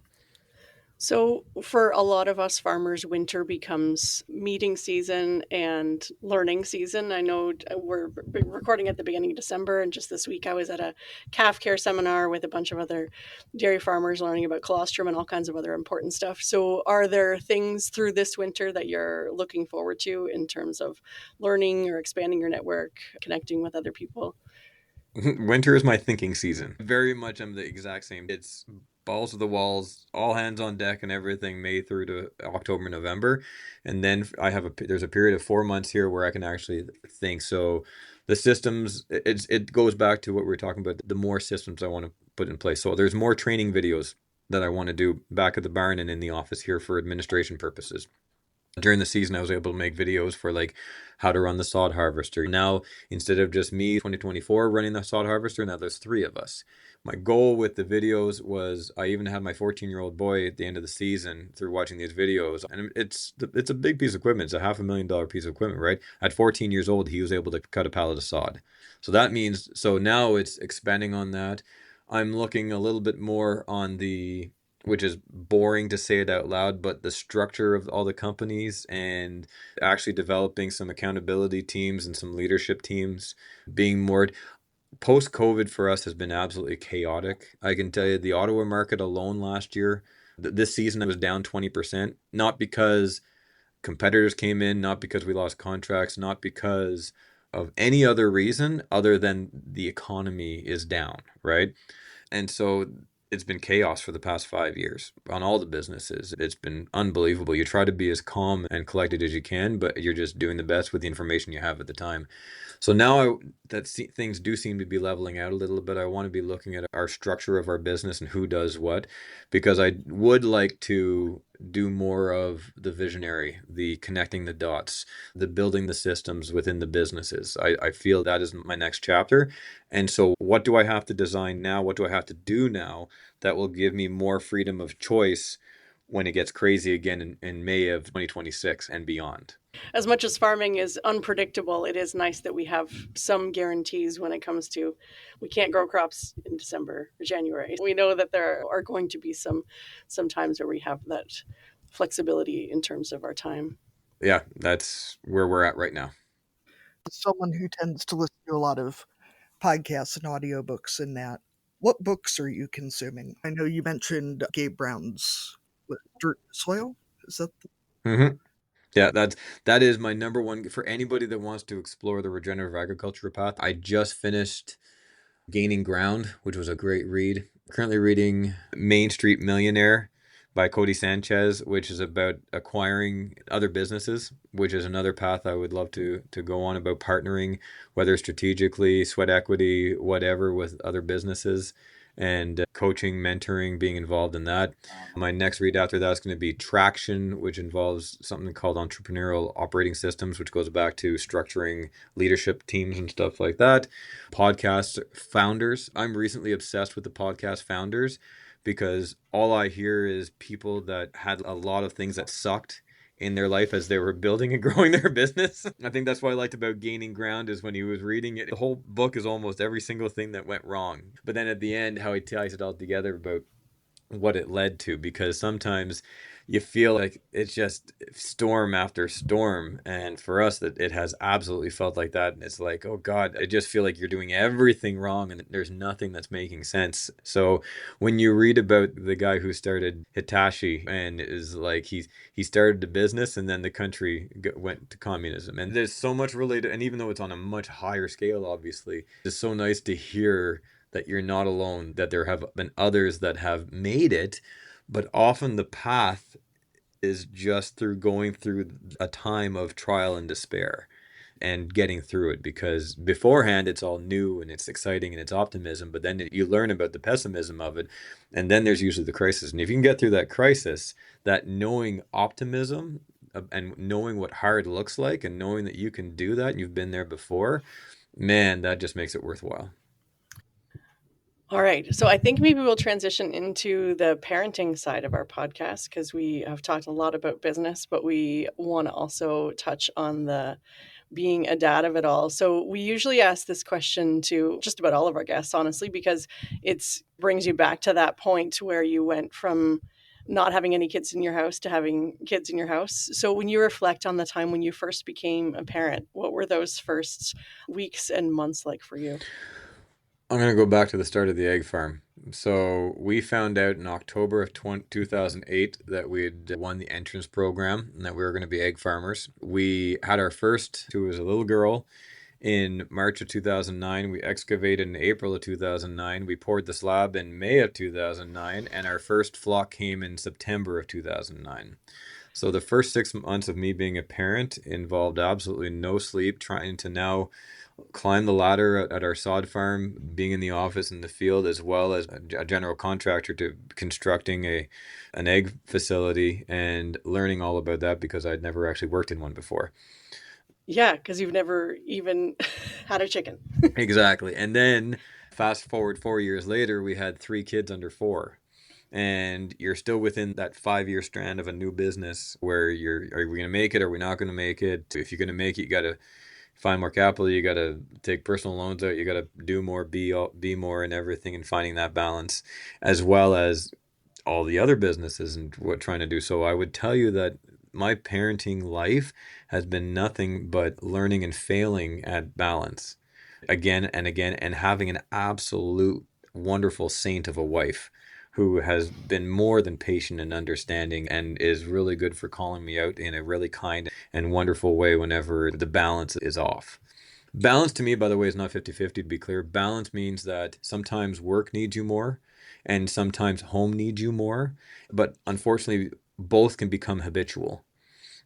So, for a lot of us farmers, winter becomes meeting season and learning season. I know we're recording at the beginning of December, and just this week I was at a calf care seminar with a bunch of other dairy farmers learning about colostrum and all kinds of other important stuff. So, are there things through this winter that you're looking forward to in terms of learning or expanding your network, connecting with other people? Winter is my thinking season. Very much I'm the exact same. It's balls to the walls, all hands on deck and everything, May through to October, November. And then there's a period of 4 months here where I can actually think. So the systems, it goes back to what we were talking about, the more systems I want to put in place. So there's more training videos that I want to do back at the barn and in the office here for administration purposes. During the season, I was able to make videos for like how to run the sod harvester. Now, instead of just me, 2024, running the sod harvester, now there's 3 of us. My goal with the videos was I even had my 14-year-old boy at the end of the season through watching these videos. And it's a big piece of equipment. It's a $500,000 piece of equipment, right? At 14 years old, he was able to cut a pallet of sod. So that means, so now it's expanding on that. I'm looking a little bit more on the, which is boring to say it out loud, but the structure of all the companies and actually developing some accountability teams and some leadership teams, being more post-COVID for us has been absolutely chaotic. I can tell you the Ottawa market alone last year, this season, I was down 20%, not because competitors came in, not because we lost contracts, not because of any other reason other than the economy is down, right? And so it's been chaos for the past 5 years on all the businesses. It's been unbelievable. You try to be as calm and collected as you can, but you're just doing the best with the information you have at the time. So now things do seem to be leveling out a little bit. I want to be looking at our structure of our business and who does what, because I would like to do more of the visionary, the connecting the dots, the building the systems within the businesses. I feel that is my next chapter. And so what do I have to design now? What do I have to do now that will give me more freedom of choice when it gets crazy again in May of 2026 and beyond? As much as farming is unpredictable, it is nice that we have some guarantees when it comes to we can't grow crops in December or January. We know that there are going to be some times where we have that flexibility in terms of our time. Yeah, that's where we're at right now. Someone who tends to listen to a lot of podcasts and audiobooks and that, what books are you consuming? I know you mentioned Gabe Brown's Dirt Soil. Is that Mm-hmm. Yeah, that is my number one for anybody that wants to explore the regenerative agriculture path. I just finished Gaining Ground, which was a great read. Currently reading Main Street Millionaire by Cody Sanchez, which is about acquiring other businesses, which is another path I would love to go on, about partnering, whether strategically, sweat equity, whatever, with other businesses, and coaching, mentoring, being involved in that. My next read after that is going to be Traction, which involves something called entrepreneurial operating systems, which goes back to structuring leadership teams and stuff like that. Podcast Founders. I'm recently obsessed with the podcast Founders because all I hear is people that had a lot of things that sucked in their life as they were building and growing their business. I think that's what I liked about Gaining Ground is when he was reading it, the whole book is almost every single thing that went wrong. But then at the end, how he ties it all together about what it led to, because sometimes you feel like it's just storm after storm, and for us that it has absolutely felt like that. And it's like, oh God, I just feel like you're doing everything wrong and there's nothing that's making sense. So when you read about the guy who started Hitachi and is like he started a business and then the country went to communism, and there's so much related, and even though it's on a much higher scale, obviously, it's so nice to hear that you're not alone, that there have been others that have made it, but often the path is just through going through a time of trial and despair and getting through it, because beforehand it's all new and it's exciting and it's optimism, but then you learn about the pessimism of it, and then there's usually the crisis. And if you can get through that crisis, that knowing optimism and knowing what hard looks like and knowing that you can do that and you've been there before, man, that just makes it worthwhile. All right. So I think maybe we'll transition into the parenting side of our podcast, because we have talked a lot about business, but we want to also touch on the being a dad of it all. So we usually ask this question to just about all of our guests, honestly, because it brings you back to that point where you went from not having any kids in your house to having kids in your house. So when you reflect on the time when you first became a parent, what were those first weeks and months like for you? I'm going to go back to the start of the egg farm. So we found out in October of 2008 that we had won the entrance program and that we were going to be egg farmers. We had our first, who was a little girl, in March of 2009. We excavated in April of 2009. We poured the slab in May of 2009, and our first flock came in September of 2009. So the first 6 months of me being a parent involved absolutely no sleep, trying to now climb the ladder at our sod farm, being in the office in the field, as well as a general contractor to constructing an egg facility and learning all about that because I'd never actually worked in one before. Yeah, because you've never even had a chicken. Exactly. And then fast forward 4 years later, we had 3 kids under 4. And you're still within that 5-year strand of a new business where are we going to make it? Are we not going to make it? If you're going to make it, you got to find more capital. You got to take personal loans out. You got to do more, be more and everything, and finding that balance, as well as all the other businesses and what trying to do. So I would tell you that my parenting life has been nothing but learning and failing at balance again and again, and having an absolute wonderful saint of a wife who has been more than patient and understanding and is really good for calling me out in a really kind and wonderful way whenever the balance is off. Balance to me, by the way, is not 50-50, to be clear. Balance means that sometimes work needs you more and sometimes home needs you more. But unfortunately, both can become habitual.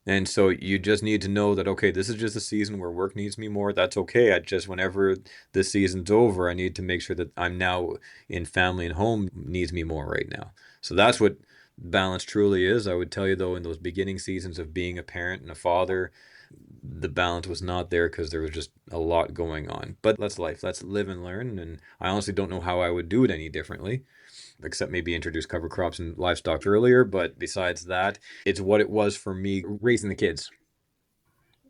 And so you just need to know that, okay, this is just a season where work needs me more. That's okay. I just, whenever this season's over, I need to make sure that I'm now in family and home needs me more right now. So that's what balance truly is. I would tell you, though, in those beginning seasons of being a parent and a father, the balance was not there because there was just a lot going on. But that's life. Let's live and learn. And I honestly don't know how I would do it any differently, except maybe introduce cover crops and livestock earlier. But besides that, it's what it was for me raising the kids.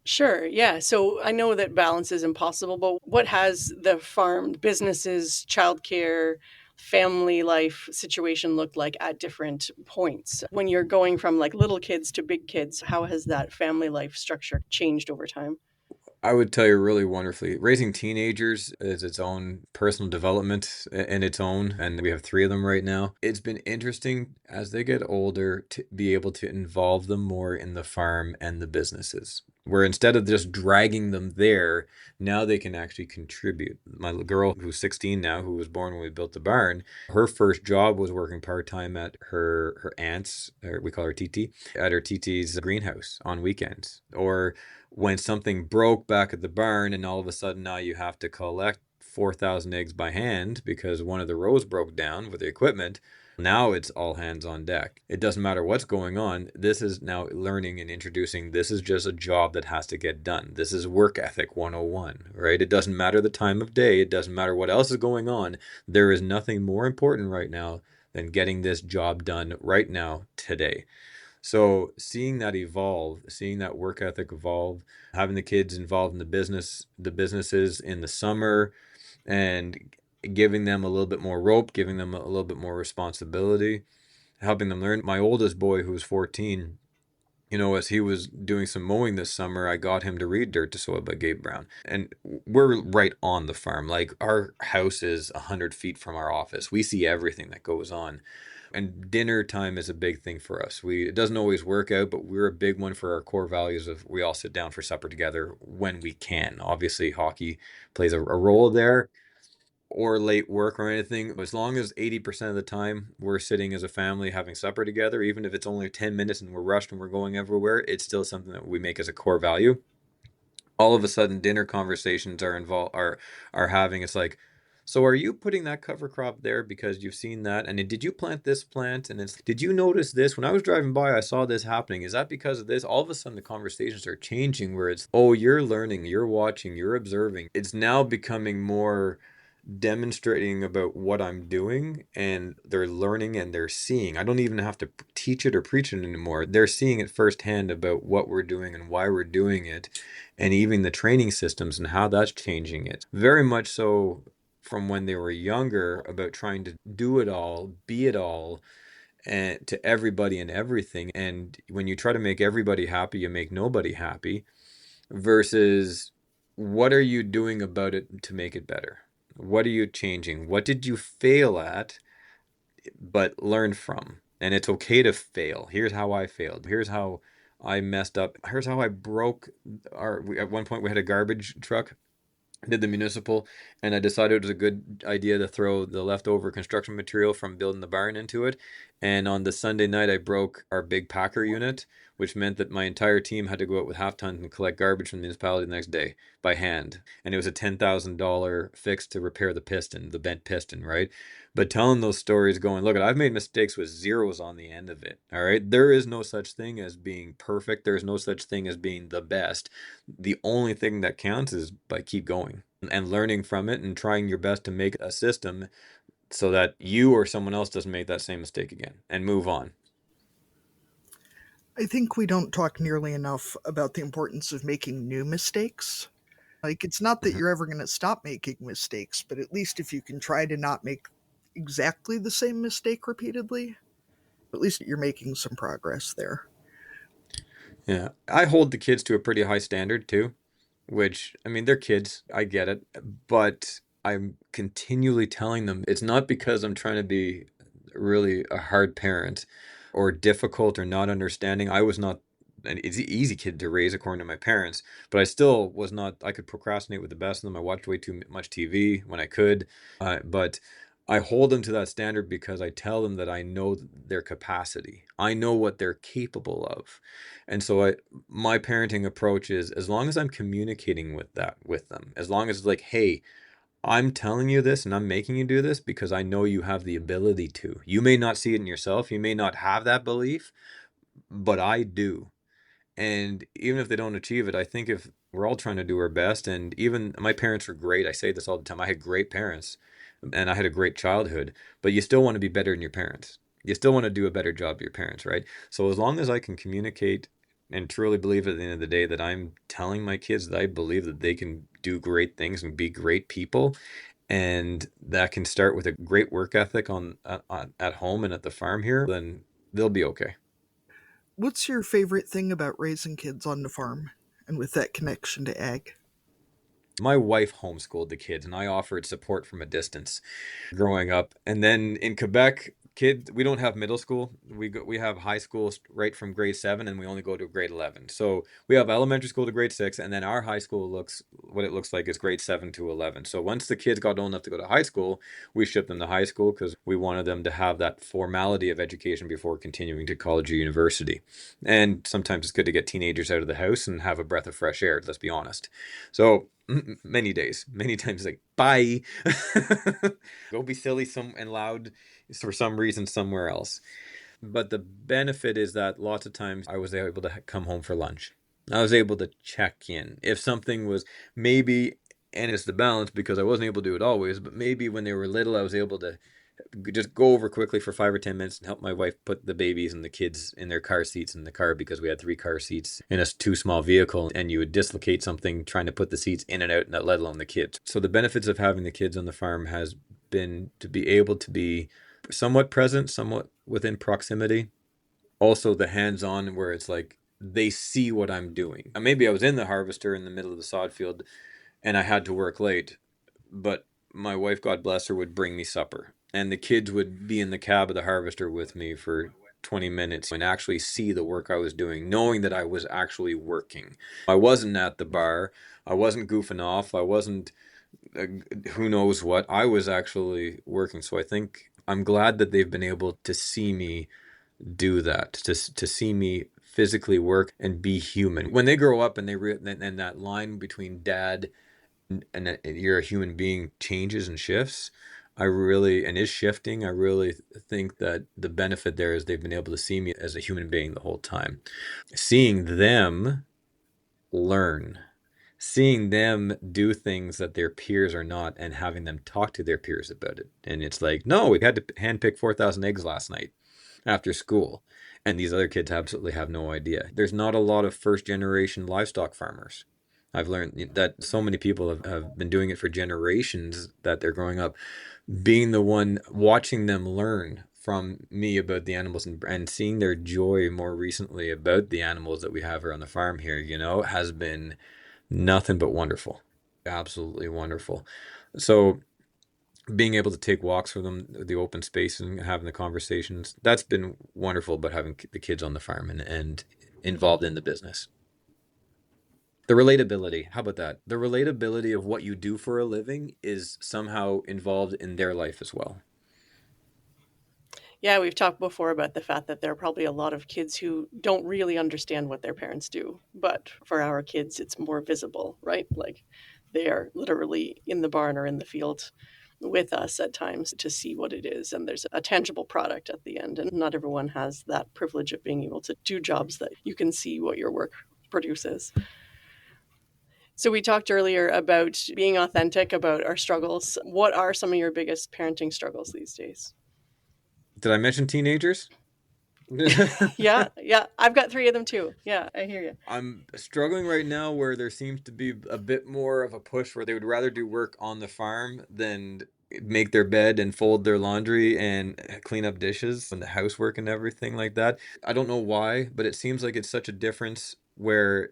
Sure. Yeah. So I know that balance is impossible, but what has the farm, businesses, childcare, family life situation looked like at different points? When you're going from like little kids to big kids, how has that family life structure changed over time? I would tell you really wonderfully. Raising teenagers is its own personal development in its own, and we have 3 of them right now. It's been interesting as they get older to be able to involve them more in the farm and the businesses, where instead of just dragging them there, now they can actually contribute. My girl, who's 16 now, who was born when we built the barn, her first job was working part-time at her aunt's, or we call her TT, at her TT's greenhouse on weekends. Or when something broke back at the barn and all of a sudden now you have to collect 4,000 eggs by hand because one of the rows broke down with the equipment, now it's all hands on deck. It doesn't matter what's going on. This is now learning and introducing, this is just a job that has to get done. This is work ethic 101, right? It doesn't matter the time of day. It doesn't matter what else is going on. There is nothing more important right now than getting this job done right now, today. So seeing that evolve, seeing that work ethic evolve, having the kids involved in the businesses in the summer, and giving them a little bit more rope, giving them a little bit more responsibility, helping them learn. My oldest boy, who was 14, as he was doing some mowing this summer, I got him to read Dirt to Soil by Gabe Brown. And we're right on the farm. Like, our house is 100 feet from our office. We see everything that goes on. And dinner time is a big thing for us. It doesn't always work out, but we're a big one for our core values of we all sit down for supper together when we can. Obviously, hockey plays a role there, or late work or anything. As long as 80% of the time we're sitting as a family having supper together, even if it's only 10 minutes and we're rushed and we're going everywhere, it's still something that we make as a core value. All of a sudden, dinner conversations are having. It's like, so are you putting that cover crop there because you've seen that? And did you plant this plant? And did you notice this? When I was driving by, I saw this happening. Is that because of this? All of a sudden, the conversations are changing where it's, oh, you're learning, you're watching, you're observing. It's now becoming more demonstrating about what I'm doing, and they're learning and they're seeing. I don't even have to teach it or preach it anymore. They're seeing it firsthand about what we're doing and why we're doing it, and even the training systems and how that's changing it. Very much so from when they were younger, about trying to do it all, be it all, and to everybody and everything. And when you try to make everybody happy, you make nobody happy, versus what are you doing about it to make it better? What are you changing? What did you fail at, but learn from? And it's okay to fail. Here's how I failed. Here's how I messed up. Here's how I broke at one point we had a garbage truck, did the municipal, and I decided it was a good idea to throw the leftover construction material from building the barn into it. And on the Sunday night, I broke our big packer unit, which meant that my entire team had to go out with half tons and collect garbage from the municipality the next day by hand. And it was a $10,000 fix to repair the piston, the bent piston, right? But telling those stories going, look, I've made mistakes with zeros on the end of it. All right. There is no such thing as being perfect. There's no such thing as being the best. The only thing that counts is by keep going and learning from it and trying your best to make a system so that you or someone else doesn't make that same mistake again and move on. I think we don't talk nearly enough about the importance of making new mistakes. Like, it's not that you're ever going to stop making mistakes, but at least if you can try to not make exactly the same mistake repeatedly, at least you're making some progress there. Yeah. I hold the kids to a pretty high standard too, which, I mean, they're kids. I get it. But I'm continually telling them it's not because I'm trying to be really a hard parent or difficult or not understanding. I was not an easy kid to raise according to my parents, but I still was not, I could procrastinate with the best of them. I watched way too much TV when I could. But I hold them to that standard because I tell them that I know their capacity. I know what they're capable of. And so my parenting approach is as long as I'm communicating with them, as long as it's like, hey, I'm telling you this and I'm making you do this because I know you have the ability to. You may not see it in yourself. You may not have that belief, but I do. And even if they don't achieve it, I think if we're all trying to do our best, and even my parents were great. I say this all the time. I had great parents and I had a great childhood, but you still want to be better than your parents. You still want to do a better job of your parents, right? So as long as I can communicate and truly believe at the end of the day that I'm telling my kids that I believe that they can do great things and be great people, and that can start with a great work ethic at home and at the farm here, then they'll be okay. What's your favorite thing about raising kids on the farm and with that connection to ag? My wife homeschooled the kids, and I offered support from a distance growing up. And then in Quebec, kids, we don't have middle school. We have high school right from grade 7, and we only go to grade 11. So we have elementary school to grade 6, and then our high school looks what it looks like is grade 7 to 11. So once the kids got old enough to go to high school, we shipped them to high school because we wanted them to have that formality of education before continuing to college or university. And sometimes it's good to get teenagers out of the house and have a breath of fresh air. Let's be honest. So many days, many times, like, bye. Go be silly and loud for some reason somewhere else. But the benefit is that lots of times I was able to come home for lunch. I was able to check in if something was maybe, and it's the balance because I wasn't able to do it always, but maybe when they were little I was able to just go over quickly for 5 or 10 minutes and help my wife put the babies and the kids in their car seats in the car, because we had 3 car seats in a too small vehicle, and you would dislocate something trying to put the seats in and out, let alone the kids. So the benefits of having the kids on the farm has been to be able to be somewhat present, somewhat within proximity. Also the hands-on, where it's like they see what I'm doing. Maybe I was in the harvester in the middle of the sod field and I had to work late, but my wife, God bless her, would bring me supper. And the kids would be in the cab of the harvester with me for 20 minutes and actually see the work I was doing, knowing that I was actually working. I wasn't at the bar. I wasn't goofing off. I wasn't who knows what. I was actually working. So I think I'm glad that they've been able to see me do that, to see me physically work and be human. When they grow up and and that line between dad and you're a human being changes and shifts, and is shifting. I really think that the benefit there is they've been able to see me as a human being the whole time. Seeing them learn, seeing them do things that their peers are not, and having them talk to their peers about it. And it's like, no, we had to handpick 4,000 eggs last night after school. And these other kids absolutely have no idea. There's not a lot of first generation livestock farmers. I've learned that so many people have been doing it for generations that they're growing up. Being the one watching them learn from me about the animals and seeing their joy more recently about the animals that we have here on the farm here, has been nothing but wonderful. Absolutely wonderful. So being able to take walks for them, the open space and having the conversations, that's been wonderful about having the kids on the farm and involved in the business. The relatability, how about that? The relatability of what you do for a living is somehow involved in their life as well. Yeah, we've talked before about the fact that there are probably a lot of kids who don't really understand what their parents do. But for our kids, it's more visible, right? Like they are literally in the barn or in the field with us at times to see what it is. And there's a tangible product at the end. And not everyone has that privilege of being able to do jobs that you can see what your work produces. So we talked earlier about being authentic about our struggles. What are some of your biggest parenting struggles these days? Did I mention teenagers? Yeah, I've got 3 of them too. Yeah, I hear you. I'm struggling right now where there seems to be a bit more of a push where they would rather do work on the farm than make their bed and fold their laundry and clean up dishes and the housework and everything like that. I don't know why, but it seems like it's such a difference where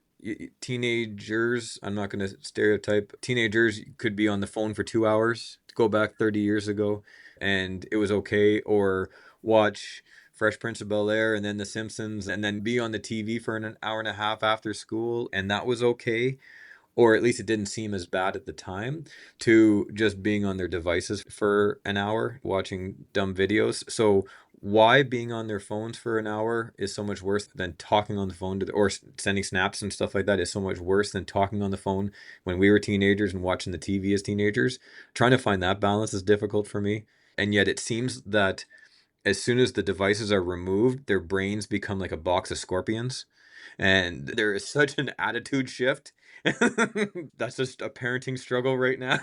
teenagers, I'm not going to stereotype, teenagers could be on the phone for 2 hours, go back 30 years ago, and it was okay, or watch Fresh Prince of Bel-Air and then The Simpsons and then be on the TV for an hour and a half after school, and that was okay, or at least it didn't seem as bad at the time, to just being on their devices for an hour watching dumb videos. So why being on their phones for an hour is so much worse than talking on the phone or sending snaps and stuff like that is so much worse than talking on the phone when we were teenagers and watching the TV as teenagers. Trying to find that balance is difficult for me. And yet it seems that as soon as the devices are removed, their brains become like a box of scorpions. And there is such an attitude shift. That's just a parenting struggle right now.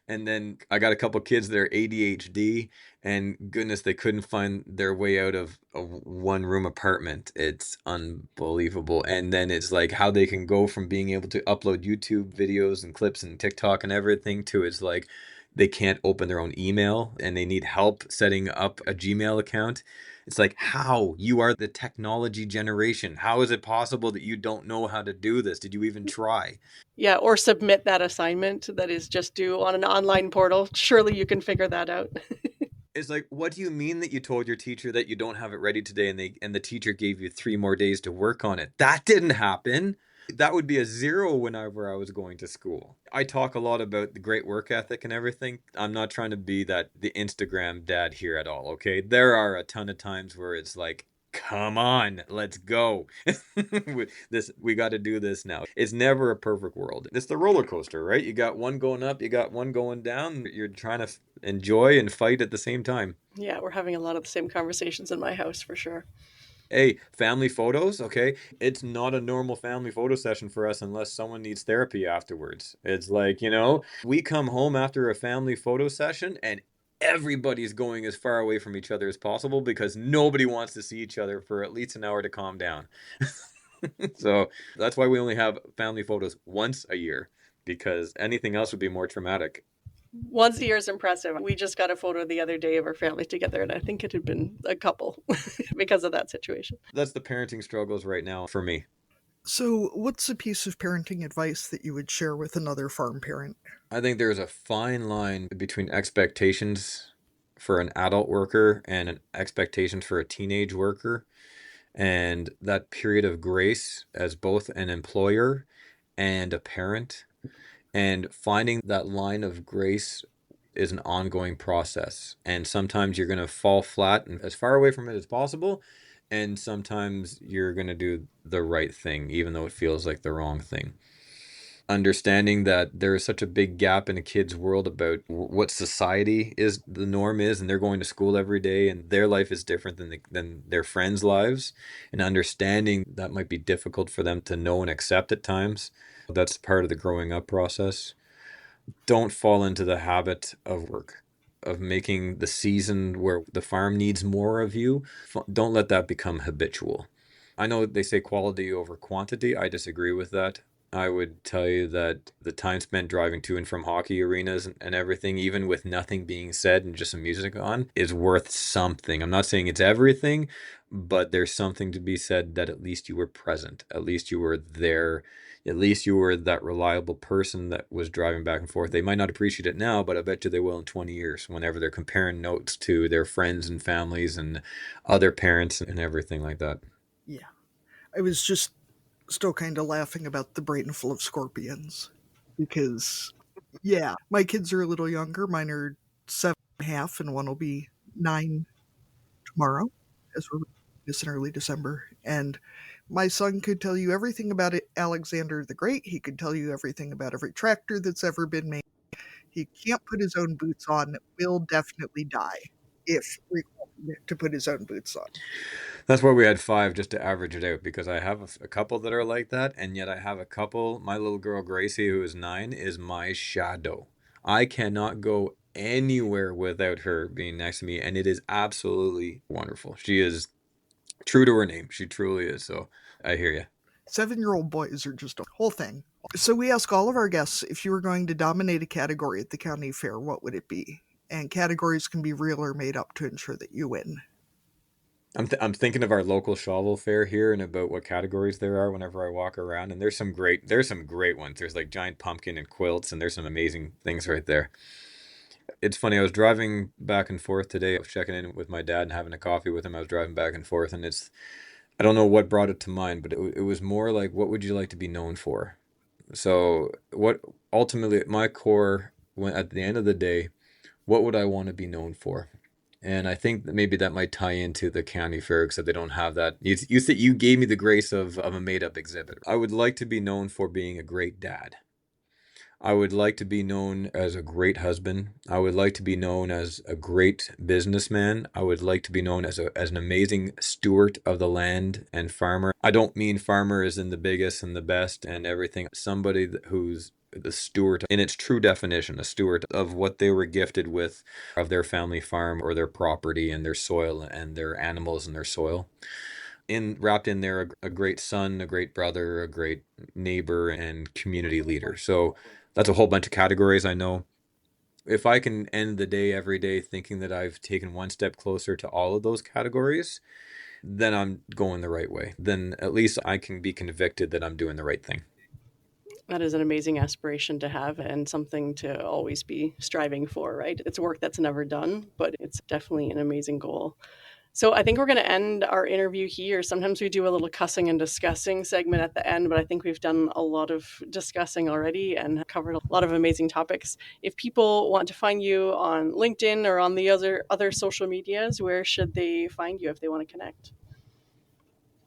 And then I got a couple kids that are ADHD, and goodness, they couldn't find their way out of a one-room apartment. It's unbelievable. And then it's like how they can go from being able to upload YouTube videos and clips and TikTok and everything to it's like they can't open their own email and they need help setting up a Gmail account. It's like, how? You are the technology generation. How is it possible that you don't know how to do this? Did you even try? Yeah, or submit that assignment that is just due on an online portal. Surely you can figure that out. It's like, what do you mean that you told your teacher that you don't have it ready today and the teacher gave you 3 more days to work on it? That didn't happen. That would be a 0 whenever I was going to school. I talk a lot about the great work ethic and everything. I'm not trying to be the Instagram dad here at all, okay? There are a ton of times where it's like, come on, let's go. We got to do this now. It's never a perfect world. It's the roller coaster, right? You got one going up, you got one going down. You're trying to enjoy and fight at the same time. Yeah, we're having a lot of the same conversations in my house for sure. Hey, family photos, okay? It's not a normal family photo session for us unless someone needs therapy afterwards. It's like, we come home after a family photo session and everybody's going as far away from each other as possible because nobody wants to see each other for at least an hour to calm down. So that's why we only have family photos once a year, because anything else would be more traumatic. Once a year is impressive. We just got a photo the other day of our family together, and I think it had been a couple because of that situation. That's the parenting struggles right now for me. So, what's a piece of parenting advice that you would share with another farm parent? I think there's a fine line between expectations for an adult worker and expectations for a teenage worker. And that period of grace as both an employer and a parent, and finding that line of grace is an ongoing process. And sometimes you're going to fall flat and as far away from it as possible. And sometimes you're going to do the right thing, even though it feels like the wrong thing. Understanding that there is such a big gap in a kid's world about what society is the norm is, and they're going to school every day and their life is different than their friends' lives, and understanding that might be difficult for them to know and accept at times. That's part of the growing up process. Don't fall into the habit of work, of making the season where the farm needs more of you. Don't let that become habitual. I know they say quality over quantity. I disagree with that. I would tell you that the time spent driving to and from hockey arenas and everything, even with nothing being said and just some music on, is worth something. I'm not saying it's everything, but there's something to be said that at least you were present. At least you were there. At least you were that reliable person that was driving back and forth. They might not appreciate it now, but I bet you they will in 20 years whenever they're comparing notes to their friends and families and other parents and everything like that. Yeah. I was just still kind of laughing about the brain full of scorpions because, yeah, my kids are a little younger. Mine are 7.5 and one will be 9 tomorrow, as we're recording this in early December. And my son could tell you everything about Alexander the Great. He could tell you everything about every tractor that's ever been made. He can't put his own boots on, will definitely die if required to put his own boots on. That's why we had 5, just to average it out, because I have a couple that are like that, and yet I have a couple. My little girl Gracie, who is 9, is my shadow. I cannot go anywhere without her being next to me, and it is absolutely wonderful. She is true to her name. She truly is. So I hear you. 7-year-old boys are just a whole thing. So we ask all of our guests, if you were going to dominate a category at the county fair, what would it be? And categories can be real or made up to ensure that you win. I'm thinking of our local shovel fair here and about what categories there are whenever I walk around, and there's some great ones. There's like giant pumpkin and quilts, and there's some amazing things right there. It's funny, I was driving back and forth today. I was checking in with my dad and having a coffee with him. I was driving back and forth, and I don't know what brought it to mind, but it was more like, what would you like to be known for? So what ultimately at my core, when at the end of the day, what would I want to be known for? And I think that maybe that might tie into the county fair, except they don't have that. You said you gave me the grace of a made-up exhibit. I would like to be known for being a great dad. I would like to be known as a great husband. I would like to be known as a great businessman. I would like to be known as an amazing steward of the land and farmer. I don't mean farmer as in the biggest and the best and everything. Somebody who's the steward in its true definition, a steward of what they were gifted with, of their family farm or their property and their soil and their animals and their soil. Wrapped in there, a great son, a great brother, a great neighbor, and community leader. So that's a whole bunch of categories, I know. If I can end the day every day thinking that I've taken one step closer to all of those categories, then I'm going the right way. Then at least I can be convicted that I'm doing the right thing. That is an amazing aspiration to have and something to always be striving for, right? It's work that's never done, but it's definitely an amazing goal. So I think we're going to end our interview here. Sometimes we do a little cussing and discussing segment at the end, but I think we've done a lot of discussing already and covered a lot of amazing topics. If people want to find you on LinkedIn or on the other social medias, where should they find you if they want to connect?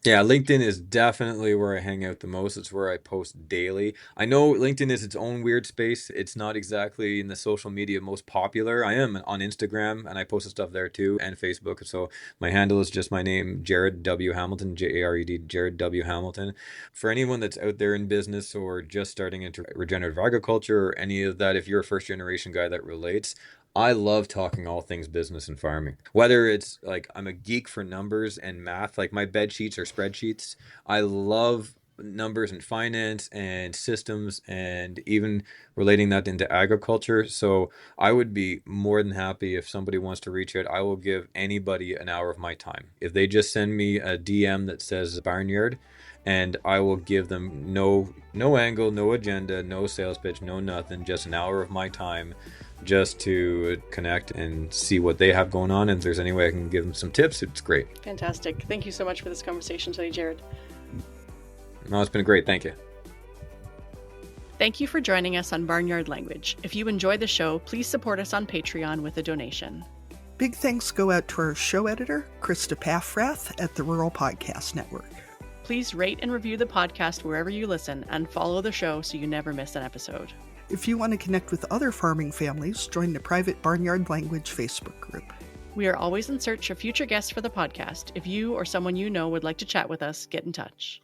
Yeah, LinkedIn is definitely where I hang out the most. It's where I post daily. I know LinkedIn is its own weird space. It's not exactly in the social media most popular. I am on Instagram and I post stuff there too, and Facebook. So my handle is just my name, Jared W. Hamilton, Jared, Jared W. Hamilton. For anyone that's out there in business or just starting into regenerative agriculture or any of that, if you're a first generation guy that relates, I love talking all things business and farming. Whether it's like I'm a geek for numbers and math, like my bed sheets or spreadsheets. I love numbers and finance and systems and even relating that into agriculture. So I would be more than happy if somebody wants to reach out. I will give anybody an hour of my time. If they just send me a DM that says Barnyard, and I will give them no angle, no agenda, no sales pitch, no nothing, just an hour of my time just to connect and see what they have going on. And if there's any way I can give them some tips, it's great. Fantastic. Thank you so much for this conversation today, Jared. No, it's been great. Thank you. Thank you for joining us on Barnyard Language. If you enjoy the show, please support us on Patreon with a donation. Big thanks go out to our show editor, Krista Paffrath at the Rural Podcast Network. Please rate and review the podcast wherever you listen and follow the show so you never miss an episode. If you want to connect with other farming families, join the private Barnyard Language Facebook group. We are always in search of future guests for the podcast. If you or someone you know would like to chat with us, get in touch.